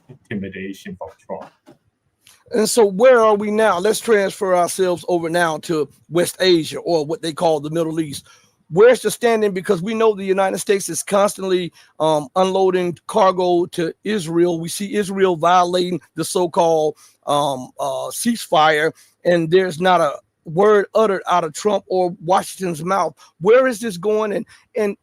intimidation from Trump. And so where are we now? Let's transfer ourselves over now to West Asia, or what they call the Middle East. Where's the standing? Because we know the United States is constantly unloading cargo to Israel. We see Israel violating the so-called ceasefire, and there's not a word uttered out of Trump or Washington's mouth. Where is this going? And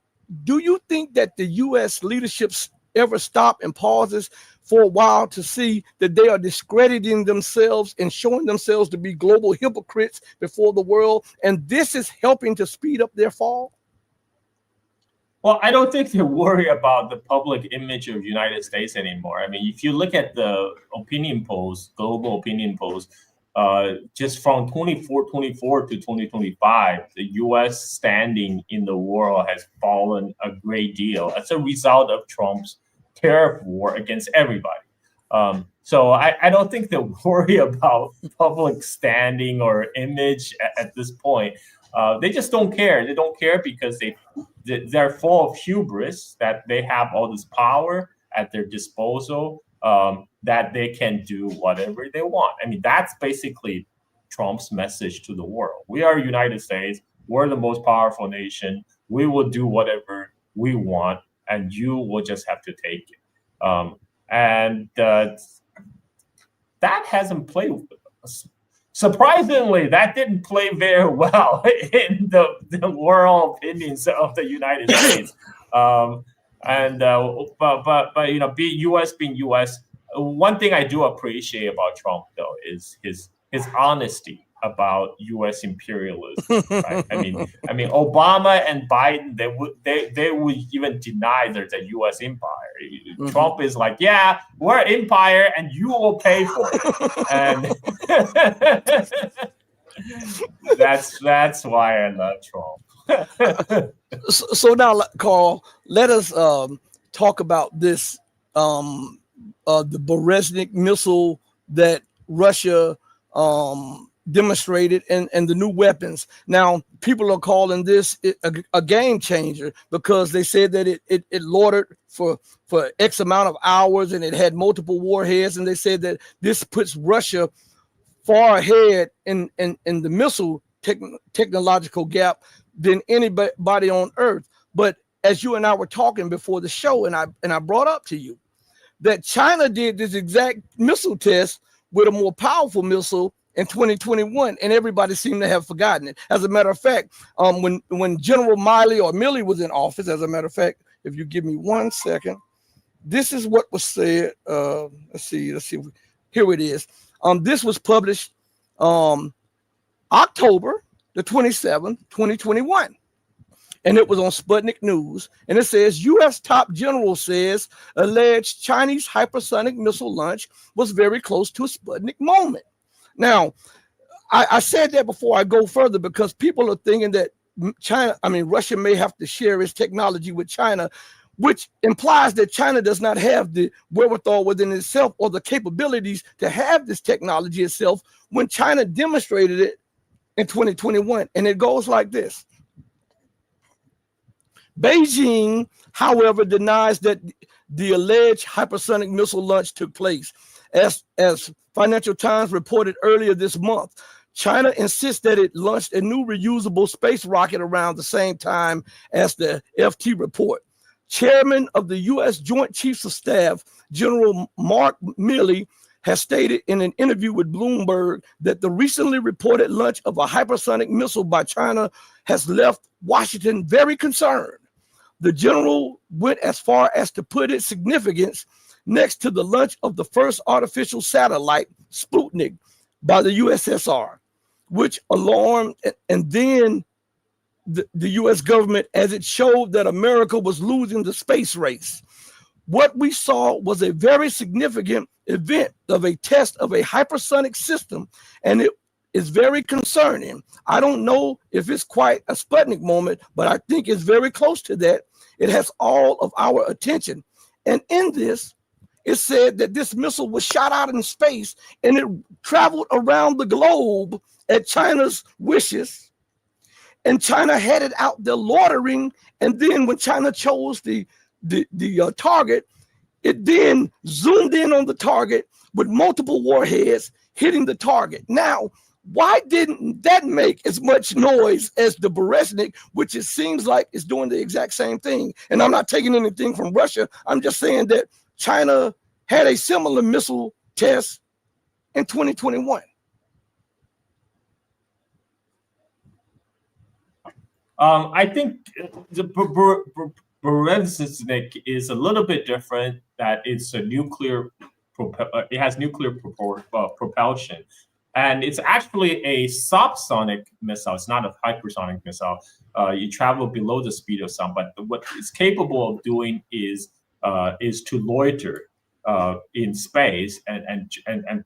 do you think that the U.S. leadership ever stop and pauses for a while to see that they are discrediting themselves and showing themselves to be global hypocrites before the world, and this is helping to speed up their fall? Well, I don't think they worry about the public image of the United States anymore. I mean, if you look at the opinion polls, global opinion polls, just from 2024 to 2025, the U.S. standing in the world has fallen a great deal as a result of Trump's tariff war against everybody. So I don't think they worry about public standing or image at this point. They just don't care. They don't care because they're full of hubris that they have all this power at their disposal, that they can do whatever they want. I mean, that's basically Trump's message to the world. We are United States. We're the most powerful nation. We will do whatever we want, and you will just have to take it. That hasn't played. Surprisingly, that didn't play very well in the world opinions of the United States. But U.S. being U.S., one thing I do appreciate about Trump though is his honesty about U.S. imperialism. Right? I mean, Obama and Biden, they would even deny there's a U.S. empire. Mm-hmm. Trump is like, yeah, we're an empire, and you will pay for it. And that's why I love Trump. So now, Carl, let us talk about this the Bereznik missile that Russia demonstrated and the new weapons. Now, people are calling this a game changer because they said that it loitered for X amount of hours and it had multiple warheads, and they said that this puts Russia far ahead in the missile technological gap than anybody on Earth. But as you and I were talking before the show, and I brought up to you that China did this exact missile test with a more powerful missile in 2021, and everybody seemed to have forgotten it. As a matter of fact, when General Milley was in office, as a matter of fact, if you give me 1 second, this is what was said. Let's see. Here it is. This was published October the 27th, 2021. And it was on Sputnik News. And it says, U.S. top general says alleged Chinese hypersonic missile launch was very close to a Sputnik moment. Now, I said that before I go further because people are thinking that Russia may have to share its technology with China, which implies that China does not have the wherewithal within itself or the capabilities to have this technology itself when China demonstrated it in 2021. And it goes like this. Beijing, however, denies that the alleged hypersonic missile launch took place. As Financial Times reported earlier this month, China insists that it launched a new reusable space rocket around the same time as the FT report. Chairman of the U.S. Joint Chiefs of Staff, General Mark Milley, has stated in an interview with Bloomberg that the recently reported launch of a hypersonic missile by China has left Washington very concerned. The general went as far as to put its significance next to the launch of the first artificial satellite, Sputnik, by the USSR, which alarmed and then the U.S. government as it showed that America was losing the space race. What we saw was a very significant event of a test of a hypersonic system, and it is very concerning. I don't know if it's quite a Sputnik moment, but I think it's very close to that. It has all of our attention. And in this, it said that this missile was shot out in space and it traveled around the globe at China's wishes. And China had it out there loitering. And then when China chose the target, it then zoomed in on the target with multiple warheads hitting the target. Now, why didn't that make as much noise as the Bereznik, which it seems like is doing the exact same thing? And I'm not taking anything from Russia. I'm just saying that China had a similar missile test in 2021. I think the Bereznik is a little bit different. That it's a nuclear, it has nuclear propulsion, and it's actually a subsonic missile. It's not a hypersonic missile. You travel below the speed of sound, but what it's capable of doing is to loiter in space and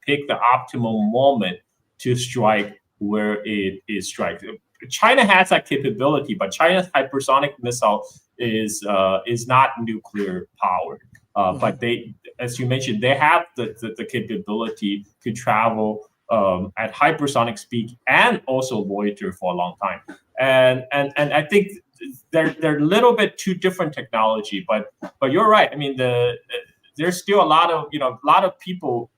pick the optimal moment to strike where it is strike. China has that capability, but China's hypersonic missile is not nuclear powered. But they, as you mentioned, they have the capability to travel at hypersonic speed and also loiter for a long time. And I think they're a little bit too different technology. But you're right. I mean, there's still a lot of people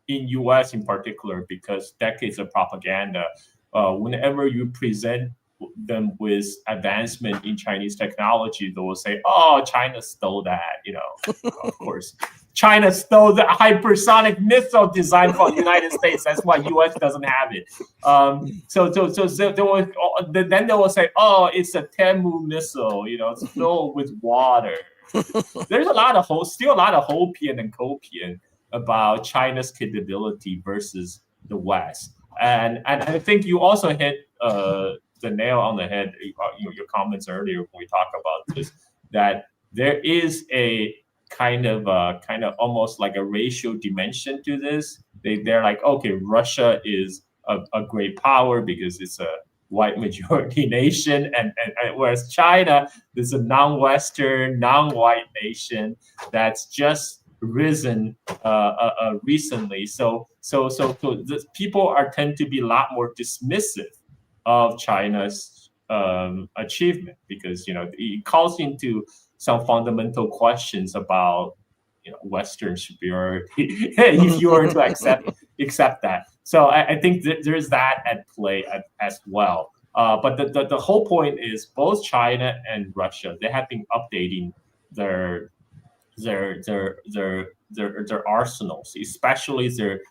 in U.S. in particular, because decades of propaganda. Whenever you present them with advancement in Chinese technology, they will say, "Oh, China stole that." Of course, China stole the hypersonic missile design from the United States. That's why U.S. doesn't have it. So then they will say, "Oh, it's a Temu missile. It's filled with water." There's still a lot of Hopian and Copian about China's capability versus the West. And I think you also hit the nail on the head. Your comments earlier when we talk about this, that there is a kind of almost like a racial dimension to this. They're like, okay, Russia is a great power because it's a white majority nation, and whereas China is a non-Western, non-white nation that's just risen recently. So people tend to be a lot more dismissive of China's achievement, because it calls into some fundamental questions about Western superiority if you were to accept that. So I think there is that at play as well. But the whole point is both China and Russia, they have been updating their arsenals, especially their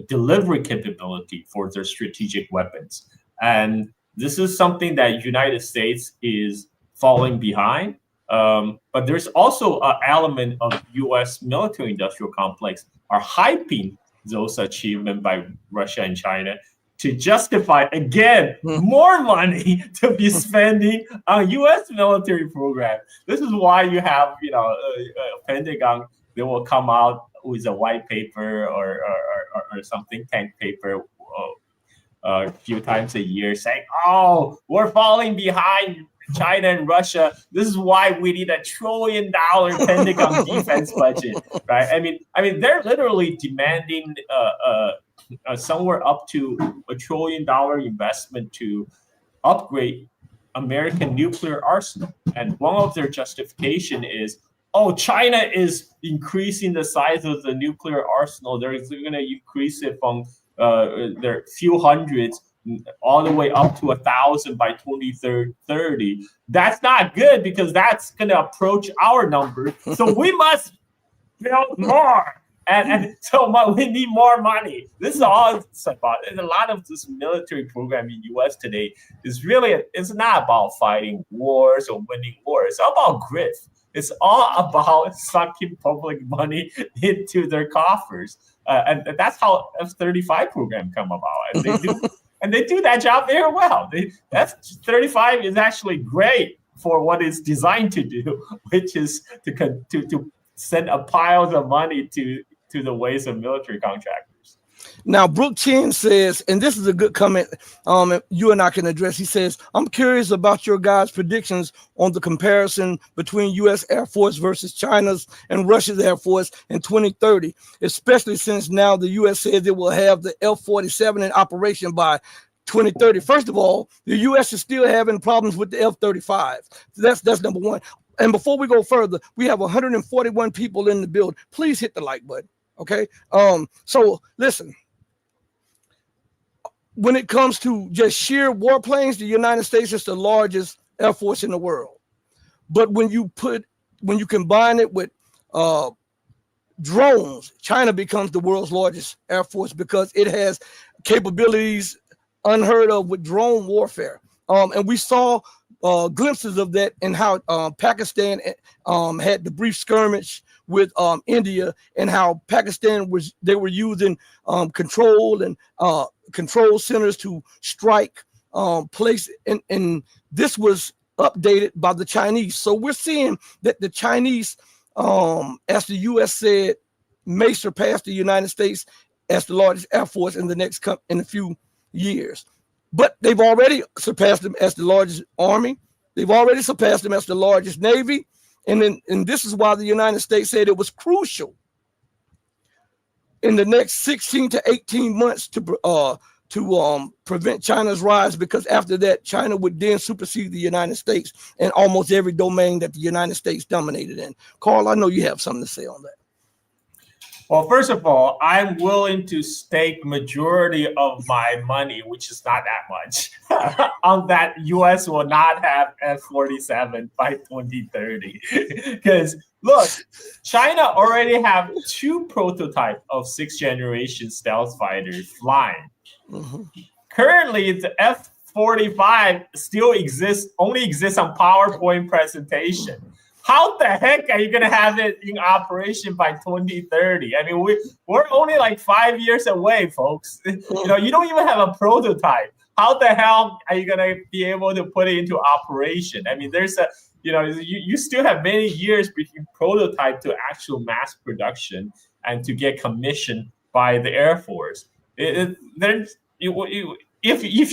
delivery capability for their strategic weapons. And this is something that United States is falling behind. But there's also an element of U.S. military-industrial complex are hyping those achievements by Russia and China to justify, again, more money to be spending on U.S. military programs. This is why you have, Pentagon, they will come out with a white paper or some think tank paper a few times a year saying, "Oh, we're falling behind China and Russia. This is why we need $1 trillion Pentagon defense budget," right? I mean, they're literally demanding somewhere up to $1 trillion investment to upgrade American nuclear arsenal. And one of their justification is, oh, China is increasing the size of the nuclear arsenal. They're going to increase it from their few hundreds all the way up to 1,000 by 2030. That's not good, because that's going to approach our number. So we must build more. And so we need more money. This is all it's about. And a lot of this military program in the U.S. today is really, it's not about fighting wars or winning wars. It's all about grit. It's all about sucking public money into their coffers. And that's how F-35 program come about. And they do that job very well. F-35 is actually great for what it's designed to do, which is to send a piles of money to the ways of military contractors. Now, Brooke Chen says, and this is a good comment you and I can address. He says, I'm curious about your guys' predictions on the comparison between U.S. Air Force versus China's and Russia's Air Force in 2030, especially since now the U.S. says it will have the F-47 in operation by 2030. First of all, the U.S. is still having problems with the F-35. That's number one. And before we go further, we have 141 people in the building. Please hit the like button, okay? So listen. When it comes to just sheer warplanes, the United States is the largest air force in the world. But when you combine it with drones, China becomes the world's largest air force because it has capabilities unheard of with drone warfare. And we saw glimpses of that in how Pakistan had the brief skirmish with India, and how Pakistan they were using control centers to strike place, and this was updated by the Chinese. So we're seeing that the Chinese, as the U.S. said, may surpass the United States as the largest air force in a few years. But they've already surpassed them as the largest army. They've already surpassed them as the largest navy. And this is why the United States said it was crucial in the next 16 to 18 months to prevent China's rise, because after that, China would then supersede the United States in almost every domain that the United States dominated in. Carl, I know you have something to say on that. Well, first of all, I'm willing to stake majority of my money, which is not that much, on that U.S. will not have F-47 by 2030. Because look, China already have 2 prototypes of 6th generation stealth fighters flying. Mm-hmm. Currently, the F-45 still only exists on PowerPoint presentation. How the heck are you going to have it in operation by 2030? I mean, we're only like 5 years away, folks. You don't even have a prototype. How the hell are you going to be able to put it into operation? I mean, you still have many years between prototype to actual mass production and to get commissioned by the Air Force. If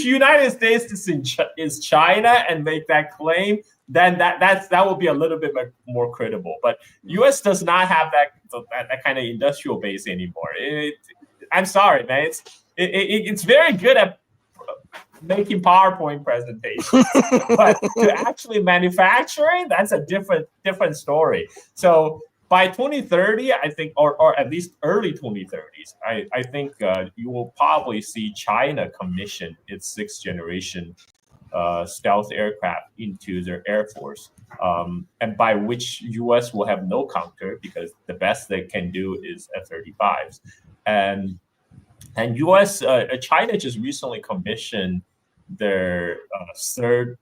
United States is China and make that claim, then that will be a little bit more credible. But U.S. does not have that kind of industrial base anymore. I'm sorry, man. It's very good at making PowerPoint presentations, but to actually manufacturing, that's a different story. So by 2030, I think, or at least early 2030s, I think you will probably see China commission its 6th generation stealth aircraft into their Air Force, and by which U.S. will have no counter, because the best they can do is F-35s. And China just recently commissioned their 3rd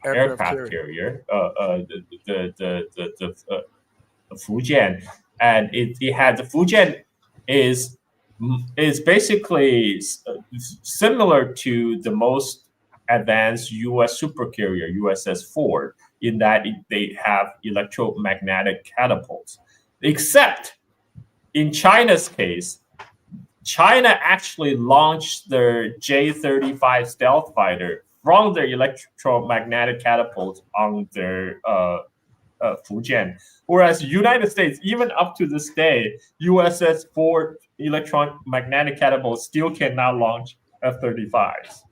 aircraft carrier, the Fujian, and it had the Fujian is basically similar to the most advanced U.S. supercarrier, USS Ford, in that they have electromagnetic catapults. Except in China's case, China actually launched their J-35 stealth fighter from their electromagnetic catapults on their Fujian, whereas the United States, even up to this day, USS Ford electromagnetic catapults still cannot launch F-35s.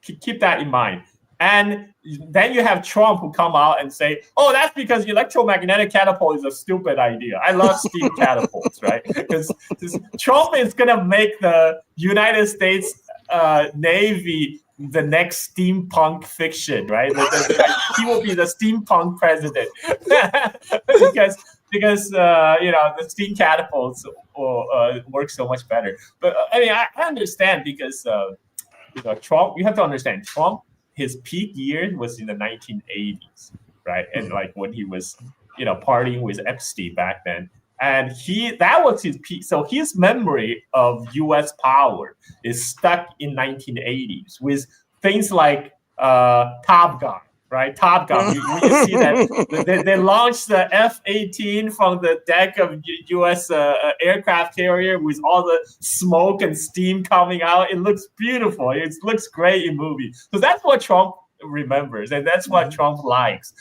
Keep that in mind. And then you have Trump who come out and say, oh, that's because electromagnetic catapult is a stupid idea. I love steam catapults, right? Because Trump is going to make the United States Navy the next steampunk fiction, right? He will be the steampunk president because the steam catapults work so much better. But I mean, I understand, because Trump. You have to understand, Trump, his peak year was in the 1980s, right? And like when he was, partying with Epstein back then, and that was his peak. So his memory of U.S. power is stuck in 1980s with things like Top Gun, right? Top Gun. You see that they launched the F-18 from the deck of U.S. Aircraft carrier with all the smoke and steam coming out. It looks beautiful. It looks great in movies. So that's what Trump remembers, and that's what Trump likes.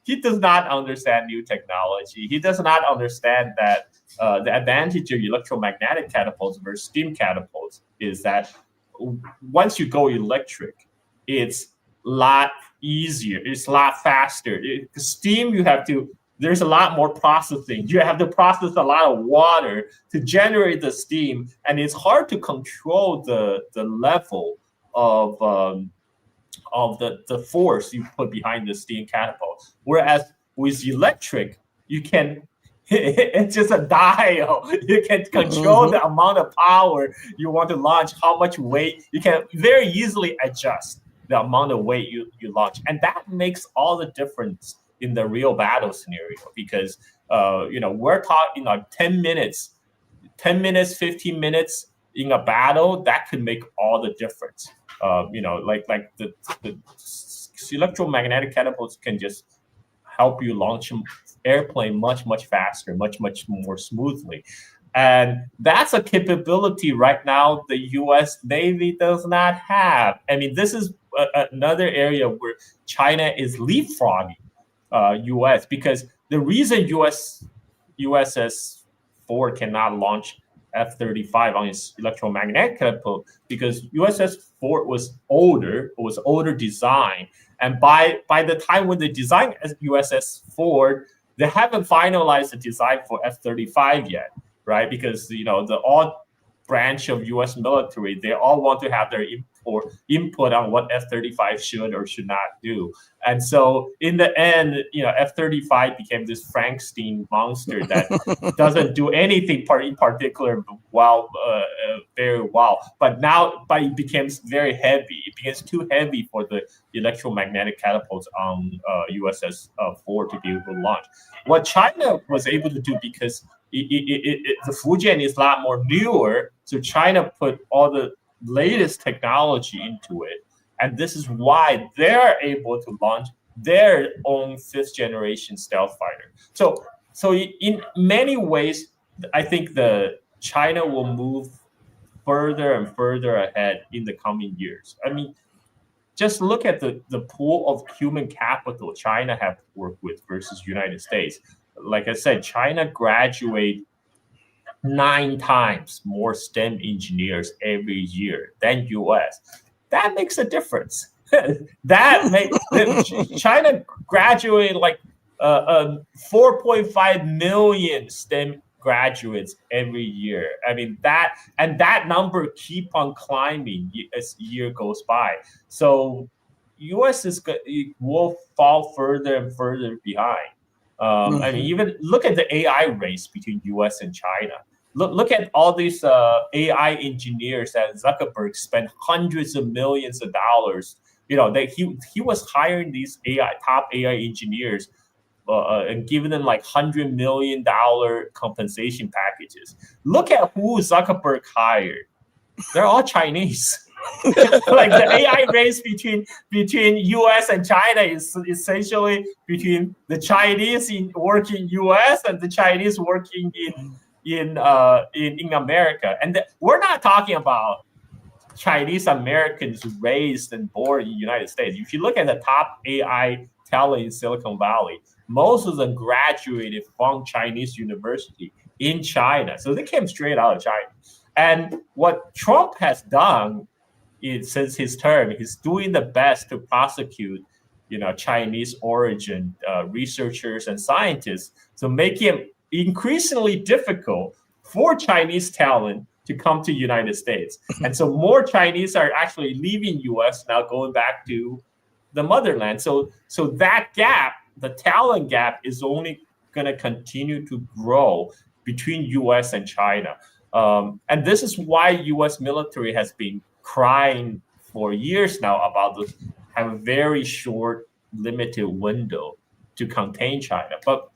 He does not understand new technology. He does not understand that the advantage of electromagnetic catapults versus steam catapults is that once you go electric, it's a lot easier. It's a lot faster. Steam, there's a lot more processing. You have to process a lot of water to generate the steam, and it's hard to control the level of the force you put behind the steam catapult. Whereas with electric, you can it's just a dial. You can control the amount of power you want to launch, how much weight. You can very easily adjust the amount of weight you launch. And that makes all the difference in the real battle scenario, because we're talking like 10 minutes, 15 minutes in a battle, that could make all the difference. Like the electromagnetic catapults can just help you launch an airplane much faster, much more smoothly. And that's a capability right now the U.S. Navy does not have. I mean, this is another area where China is leapfrogging U.S. because the reason USS Ford cannot launch F-35 on its electromagnetic catapult because USS Ford was older design, and by the time when they designed USS Ford, they haven't finalized the design for F-35 yet, right? Because the all branch of U.S. military, they all want to have their input on what F-35 should or should not do. And so in the end, F-35 became this Frankenstein monster that doesn't do anything in particular very well. But it becomes very heavy. It becomes too heavy for the electromagnetic catapults on USS Ford to be able to launch. What China was able to do, because the Fujian is a lot more newer, so China put all the latest technology into it, and this is why they're able to launch their own 5th generation stealth fighter. So in many ways, I think the China will move further and further ahead in the coming years. I mean, just look at the pool of human capital China have worked with versus United States. Like I said, China graduate 9 times more STEM engineers every year than US. That makes a difference. China graduated like 4.5 million STEM graduates every year. I mean, that number keep on climbing as year goes by. So US will fall further and further behind. I mean, even look at the AI race between US and China. Look at all these AI engineers that Zuckerberg spent hundreds of millions of dollars. He was hiring these top AI engineers and giving them like $100 million compensation packages. Look at who Zuckerberg hired. They're all Chinese. Like the AI race between US and China is essentially between the Chinese working US and the Chinese working in America. And we're not talking about Chinese Americans raised and born in the United States. If you look at the top AI talent in Silicon Valley, most of them graduated from Chinese university in China. So they came straight out of China. And what Trump has done since his term, he's doing the best to prosecute, Chinese origin researchers and scientists, so making it increasingly difficult for Chinese talent to come to United States. And so more Chinese are actually leaving US now, going back to the motherland. So that gap, the talent gap, is only going to continue to grow between US and China. And this is why US military has been crying for years now about this, have a very short, limited window to contain China. But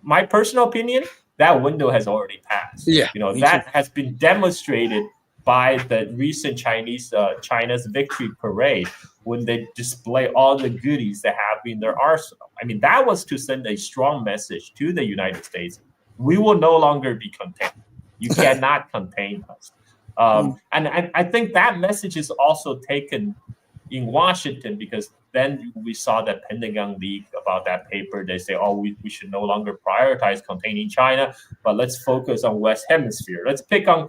my personal opinion, that window has already passed. Yeah, that has been demonstrated by the recent China's victory parade, when they display all the goodies they have in their arsenal. I mean, that was to send a strong message to the United States. We will no longer be contained. You cannot contain us. And I think that message is also taken in Washington, because then we saw that Pentagon leak about that paper. They say, oh, we should no longer prioritize containing China, but let's focus on West Hemisphere. Let's pick on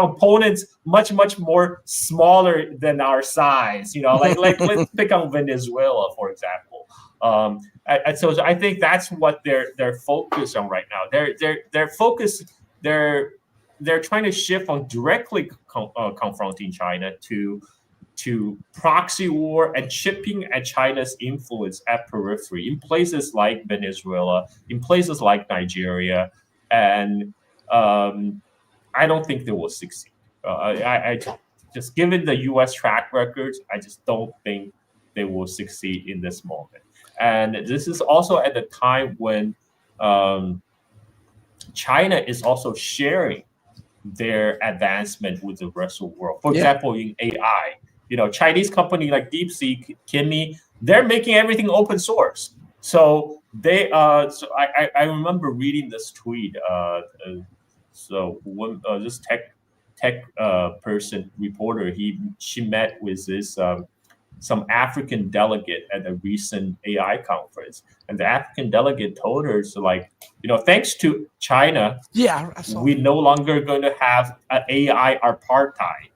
opponents much more smaller than our size. Like let's pick on Venezuela, for example. And so I think that's what they're focused on right now. They're focused. They're trying to shift from directly confronting China to proxy war and chipping at China's influence at periphery in places like Venezuela, in places like Nigeria, and I don't think they will succeed. I just given the U.S. track records, I just don't think they will succeed in this moment. And this is also at the time when China is also sharing their advancement with the rest of the world. For example, in AI. Chinese company like DeepSeek, Kimi, they're making everything open source. So they, so I remember reading this tweet. So when this tech person reporter, she met with this some African delegate at a recent AI conference, and the African delegate told her, so like, thanks to China, we're no longer going to have an AI apartheid.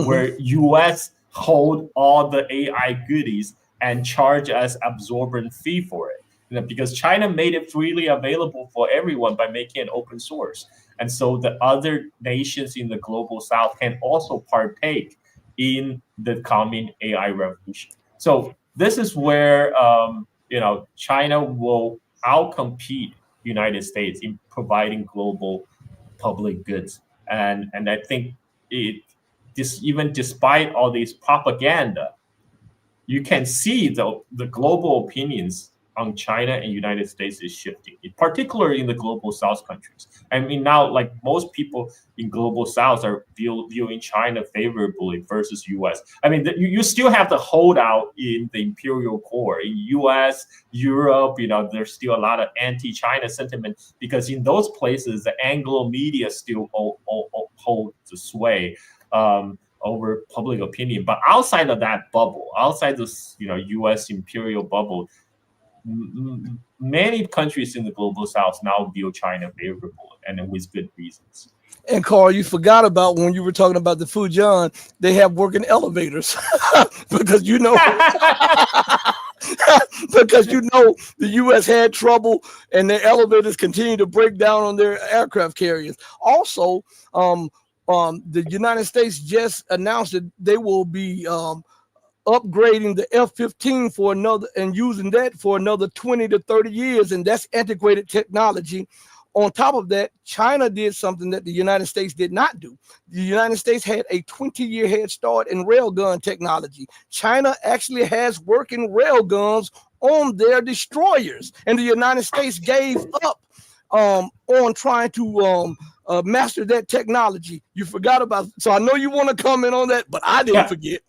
Where U.S. hold all the AI goodies and charge us absorbent fee for it, because China made it freely available for everyone by making it open source, and so the other nations in the global South can also partake in the coming AI revolution. So this is where China will outcompete United States in providing global public goods, and I think even despite all these propaganda, you can see the global opinions on China and United States is shifting, particularly in the global South countries. I mean, now, like, most people in global South are viewing China favorably versus U.S. I mean, you still have the holdout in the imperial core. In U.S., Europe, there's still a lot of anti-China sentiment, because in those places, the Anglo media still hold the sway over public opinion. But outside of that bubble, outside this U.S. imperial bubble, many countries in the global South now view China favorably, and with good reasons. And Carl, you forgot about when you were talking about the Fujian, they have working elevators because because the U.S. had trouble and their elevators continue to break down on their aircraft carriers. Also, the United States just announced that they will be upgrading the F-15 for another and using that for another 20 to 30 years, and that's integrated technology. On top of that, China did something that the United States did not do. The United States had a 20-year head start in railgun technology. China actually has working railguns on their destroyers, and the United States gave up on trying to master that technology. You forgot about, so I know you want to comment on that, but I didn't forget.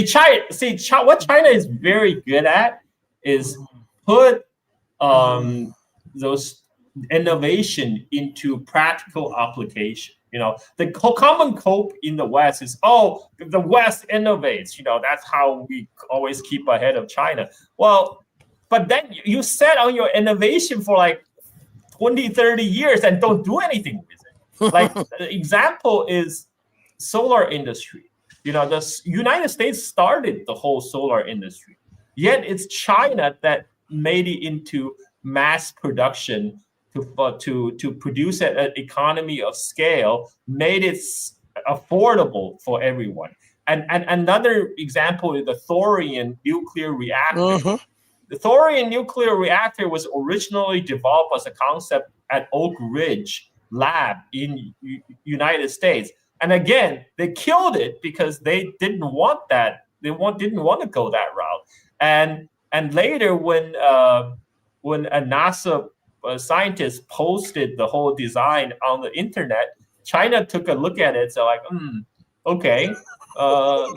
China, what China is very good at is put those innovation into practical application. The common cope in the West is, the West innovates. That's how we always keep ahead of China. Well, but then you set on your innovation for like 20, 30 years and don't do anything with it. Like, the example is solar industry. The United States started the whole solar industry, yet it's China that made it into mass production to produce at an economy of scale, made it affordable for everyone. And another example is the thorium nuclear reactor. The thorium nuclear reactor was originally developed as a concept at Oak Ridge Lab in United States. And again, they killed it because they didn't want that. They didn't want to go that route. And later, when a NASA scientist posted the whole design on the internet, China took a look at it. So like, okay,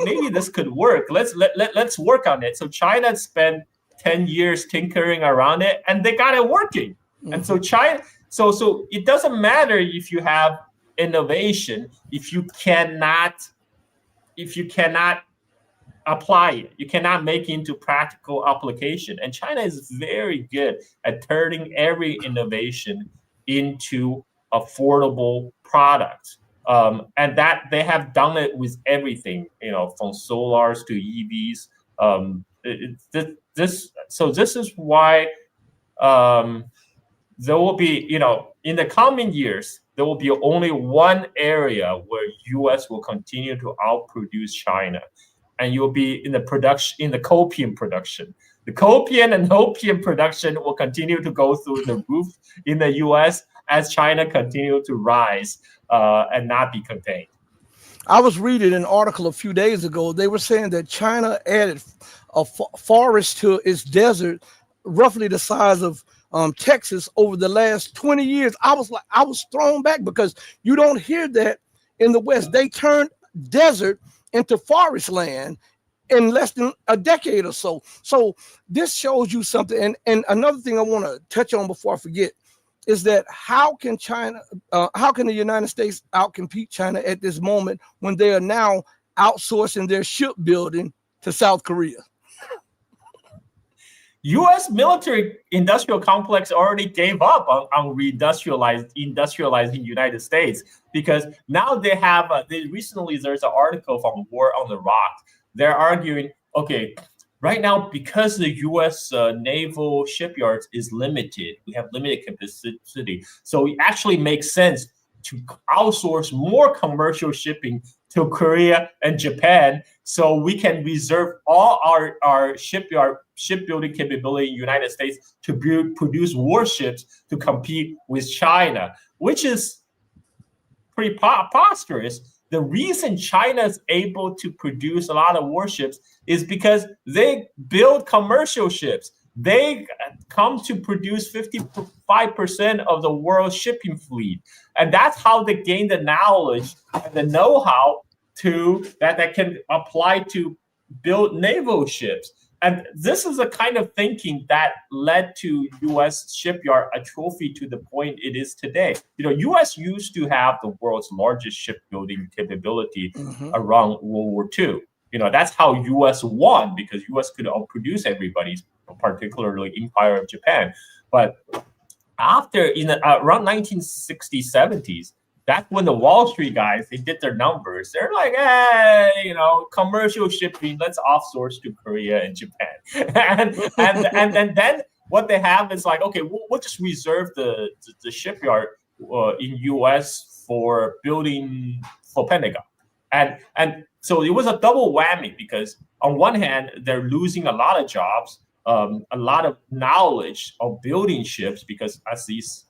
maybe this could work. Let's work on it. So China spent 10 years tinkering around it, and they got it working. And so China, so it doesn't matter if you have innovation if you cannot apply it. You cannot make it into practical application. And China is very good at turning every innovation into affordable product. And that they have done it with everything, from solars to EVs. This is why there will be, in the coming years, there will be only one area where U.S. will continue to outproduce China, and you'll be in the copium production. The copium and opium production will continue to go through the roof in the U.S. as China continues to rise and not be contained. I was reading an article a few days ago. They were saying that China added a forest to its desert, roughly the size of Texas, over the last 20 years. I was thrown back because you don't hear that in the West. They turned desert into forest land in less than a decade or so. So this shows you something. And another thing I want to touch on before I forget is that how can the United States outcompete China at this moment when they are now outsourcing their shipbuilding to South Korea? U.S. military industrial complex already gave up on industrializing United States, because now they have recently there's an article from War on the Rock. They're arguing, okay, right now, because the U.S. naval shipyards is limited, we have limited capacity, so it actually makes sense to outsource more commercial shipping to Korea and Japan, so we can reserve all our shipbuilding capability in the United States to produce warships to compete with China, which is pretty preposterous. The reason China is able to produce a lot of warships is because they build commercial ships. They come to produce 55% of the world's shipping fleet. And that's how they gain the knowledge and the know-how that can apply to build naval ships. And this is the kind of thinking that led to U.S. shipyard atrophy to the point it is today. U.S. used to have the world's largest shipbuilding capability around World War II. That's how U.S. won, because U.S. could outproduce everybody, particularly Empire of Japan. But after around 1960s, 70s, that's when the Wall Street guys, they did their numbers. They're like, hey, commercial shipping, let's outsource to Korea and Japan. and then what they have is like, okay, we'll just reserve the shipyard in U.S. for building for Pentagon. And so it was a double whammy, because on one hand, they're losing a lot of jobs, a lot of knowledge of building ships, because as these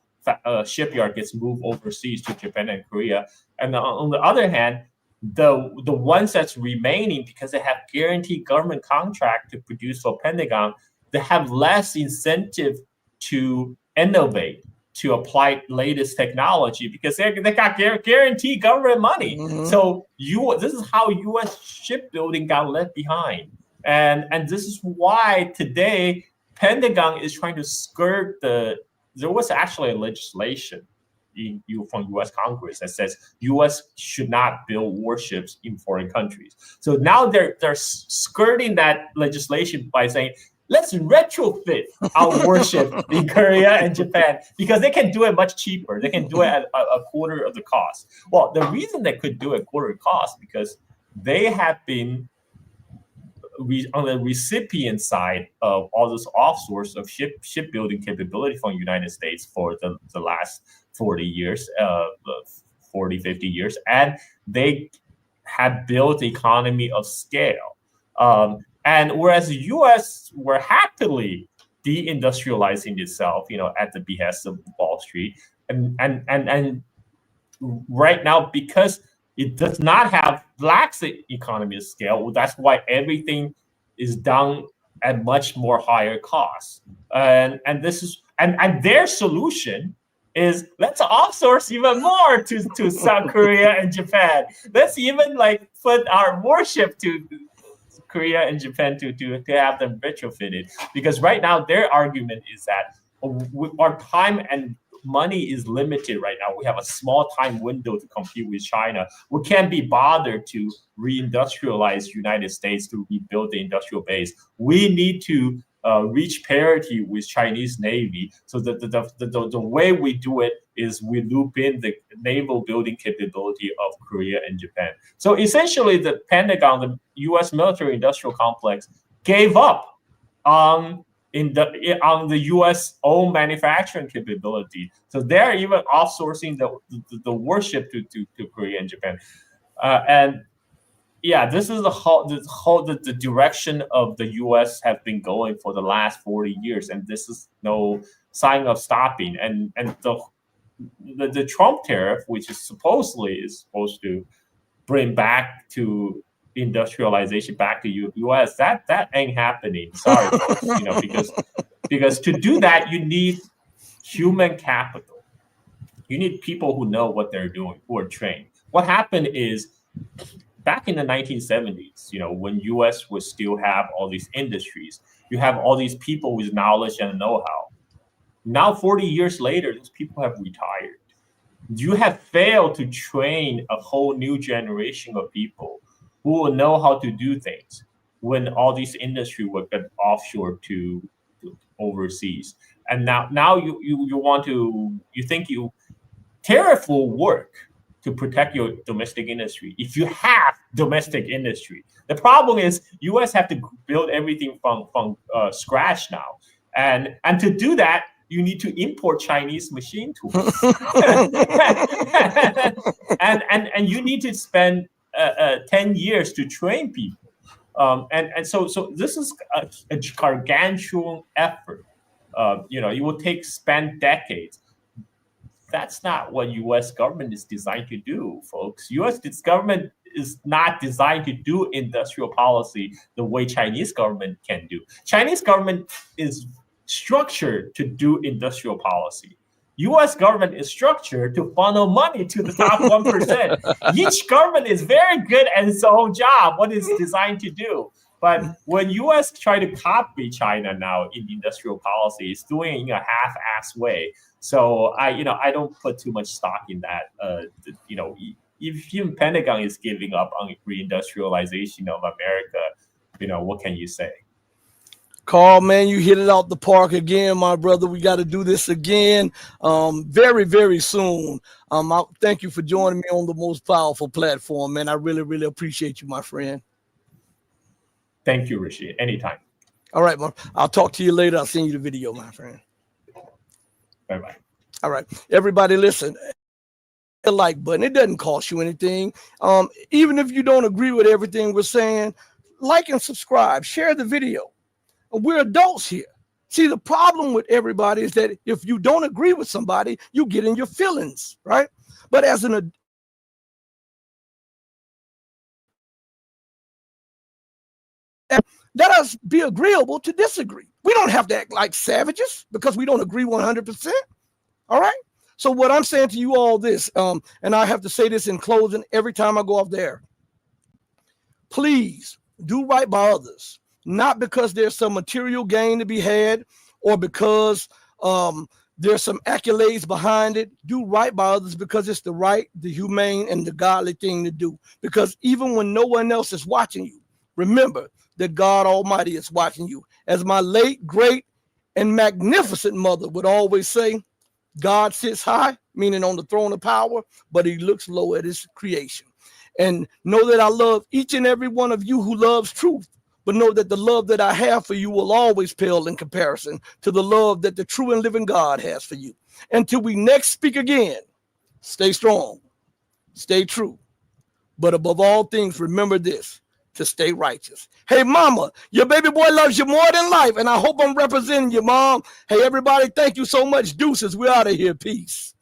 shipyard gets moved overseas to Japan and Korea. And on the other hand, the ones that's remaining, because they have guaranteed government contract to produce for Pentagon, they have less incentive to innovate, to apply latest technology, because they got guaranteed government money. So this is how U.S. shipbuilding got left behind. And this is why today Pentagon is trying to skirt there was actually a legislation from U.S. Congress that says U.S. should not build warships in foreign countries. So now they're skirting that legislation by saying, let's retrofit our warship in Korea and Japan, because they can do it much cheaper. They can do it at a quarter of the cost. Well, the reason they could do it quarter of the cost, because they have been on the recipient side of all this offsource of shipbuilding capability from the United States for the last 40 years, 40, 50 years. And they have built the economy of scale. And whereas the U.S. were happily deindustrializing itself, at the behest of Wall Street, and right now, because it does not lacks the economy of scale, that's why everything is done at much more higher cost. And this is and their solution is let's outsource even more to South Korea and Japan. Let's even like put our warship to Korea and Japan to have them retrofitted, because right now their argument is that our time and money is limited right now. We have a small time window to compete with China. We can't be bothered to reindustrialize United States to rebuild the industrial base. We need to reach parity with Chinese Navy. So the way we do it is we loop in the naval building capability of Korea and Japan. So essentially, the Pentagon, the U.S. military industrial complex, gave up on the U.S. own manufacturing capability. So they're even outsourcing the warship to Korea and Japan. And yeah, this is the direction of the U.S. have been going for the last 40 years, and this is no sign of stopping. And the Trump tariff, which is supposed to bring back to industrialization back to U.S., that ain't happening. Sorry, folks, because to do that you need human capital. You need people who know what they're doing, who are trained. What happened is, back in the 1970s, when U.S. would still have all these industries, you have all these people with knowledge and know-how. Now, 40 years later, those people have retired. You have failed to train a whole new generation of people who will know how to do things when all these industry will get offshore to overseas. And now you think tariff will work to protect your domestic industry if you have domestic industry. The problem is U.S. have to build everything from scratch now, and to do that you need to import Chinese machine tools, and you need to spend 10 years to train people, and so this is a gargantuan effort. It will spend decades. That's not what U.S. government is designed to do, folks. U.S. government is not designed to do industrial policy the way Chinese government can do. Chinese government is structured to do industrial policy. U.S. government is structured to funnel money to the top 1%. Each government is very good at its own job, what it's designed to do. But when U.S. try to copy China now in industrial policy, it's doing it in a half-ass way. So I don't put too much stock in that. If even Pentagon is giving up on reindustrialization of America, what can you say? Carl, man, you hit it out the park again, my brother. We got to do this again very, very soon. Thank you for joining me on the most powerful platform, man. I really, really appreciate you, my friend. Thank you, Rishi. Anytime. All right, man. I'll talk to you later. I'll send you the video, my friend. Bye-bye. All right. Everybody, listen. The like button. It doesn't cost you anything. Even if you don't agree with everything we're saying, like and subscribe. Share the video. We're adults here. See, the problem with everybody is that if you don't agree with somebody, you get in your feelings, right? But as an adult, let us be agreeable to disagree. We don't have to act like savages because we don't agree 100%. All right? So what I'm saying to you all this, and I have to say this in closing every time I go off there. Please do right by others. Not because there's some material gain to be had or because there's some accolades behind it. Do right by others because it's the right, the humane, and the godly thing to do. Because even when no one else is watching you, remember that God Almighty is watching you. As my late, great, and magnificent mother would always say, God sits high, meaning on the throne of power, but he looks low at his creation. And know that I love each and every one of you who loves truth. But know that the love that I have for you will always pale in comparison to the love that the true and living God has for you. Until we next speak again, stay strong, stay true. But above all things, remember this, to stay righteous. Hey, mama, your baby boy loves you more than life, and I hope I'm representing you, mom. Hey, everybody, thank you so much. Deuces, we're out of here. Peace.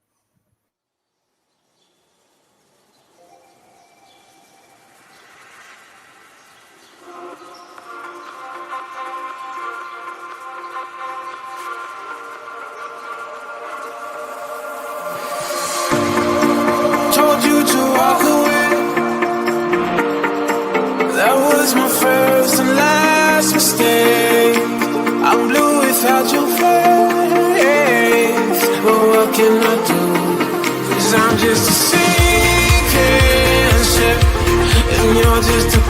without your faith. But what can I do? 'Cause I'm just a sinking ship, and you're just a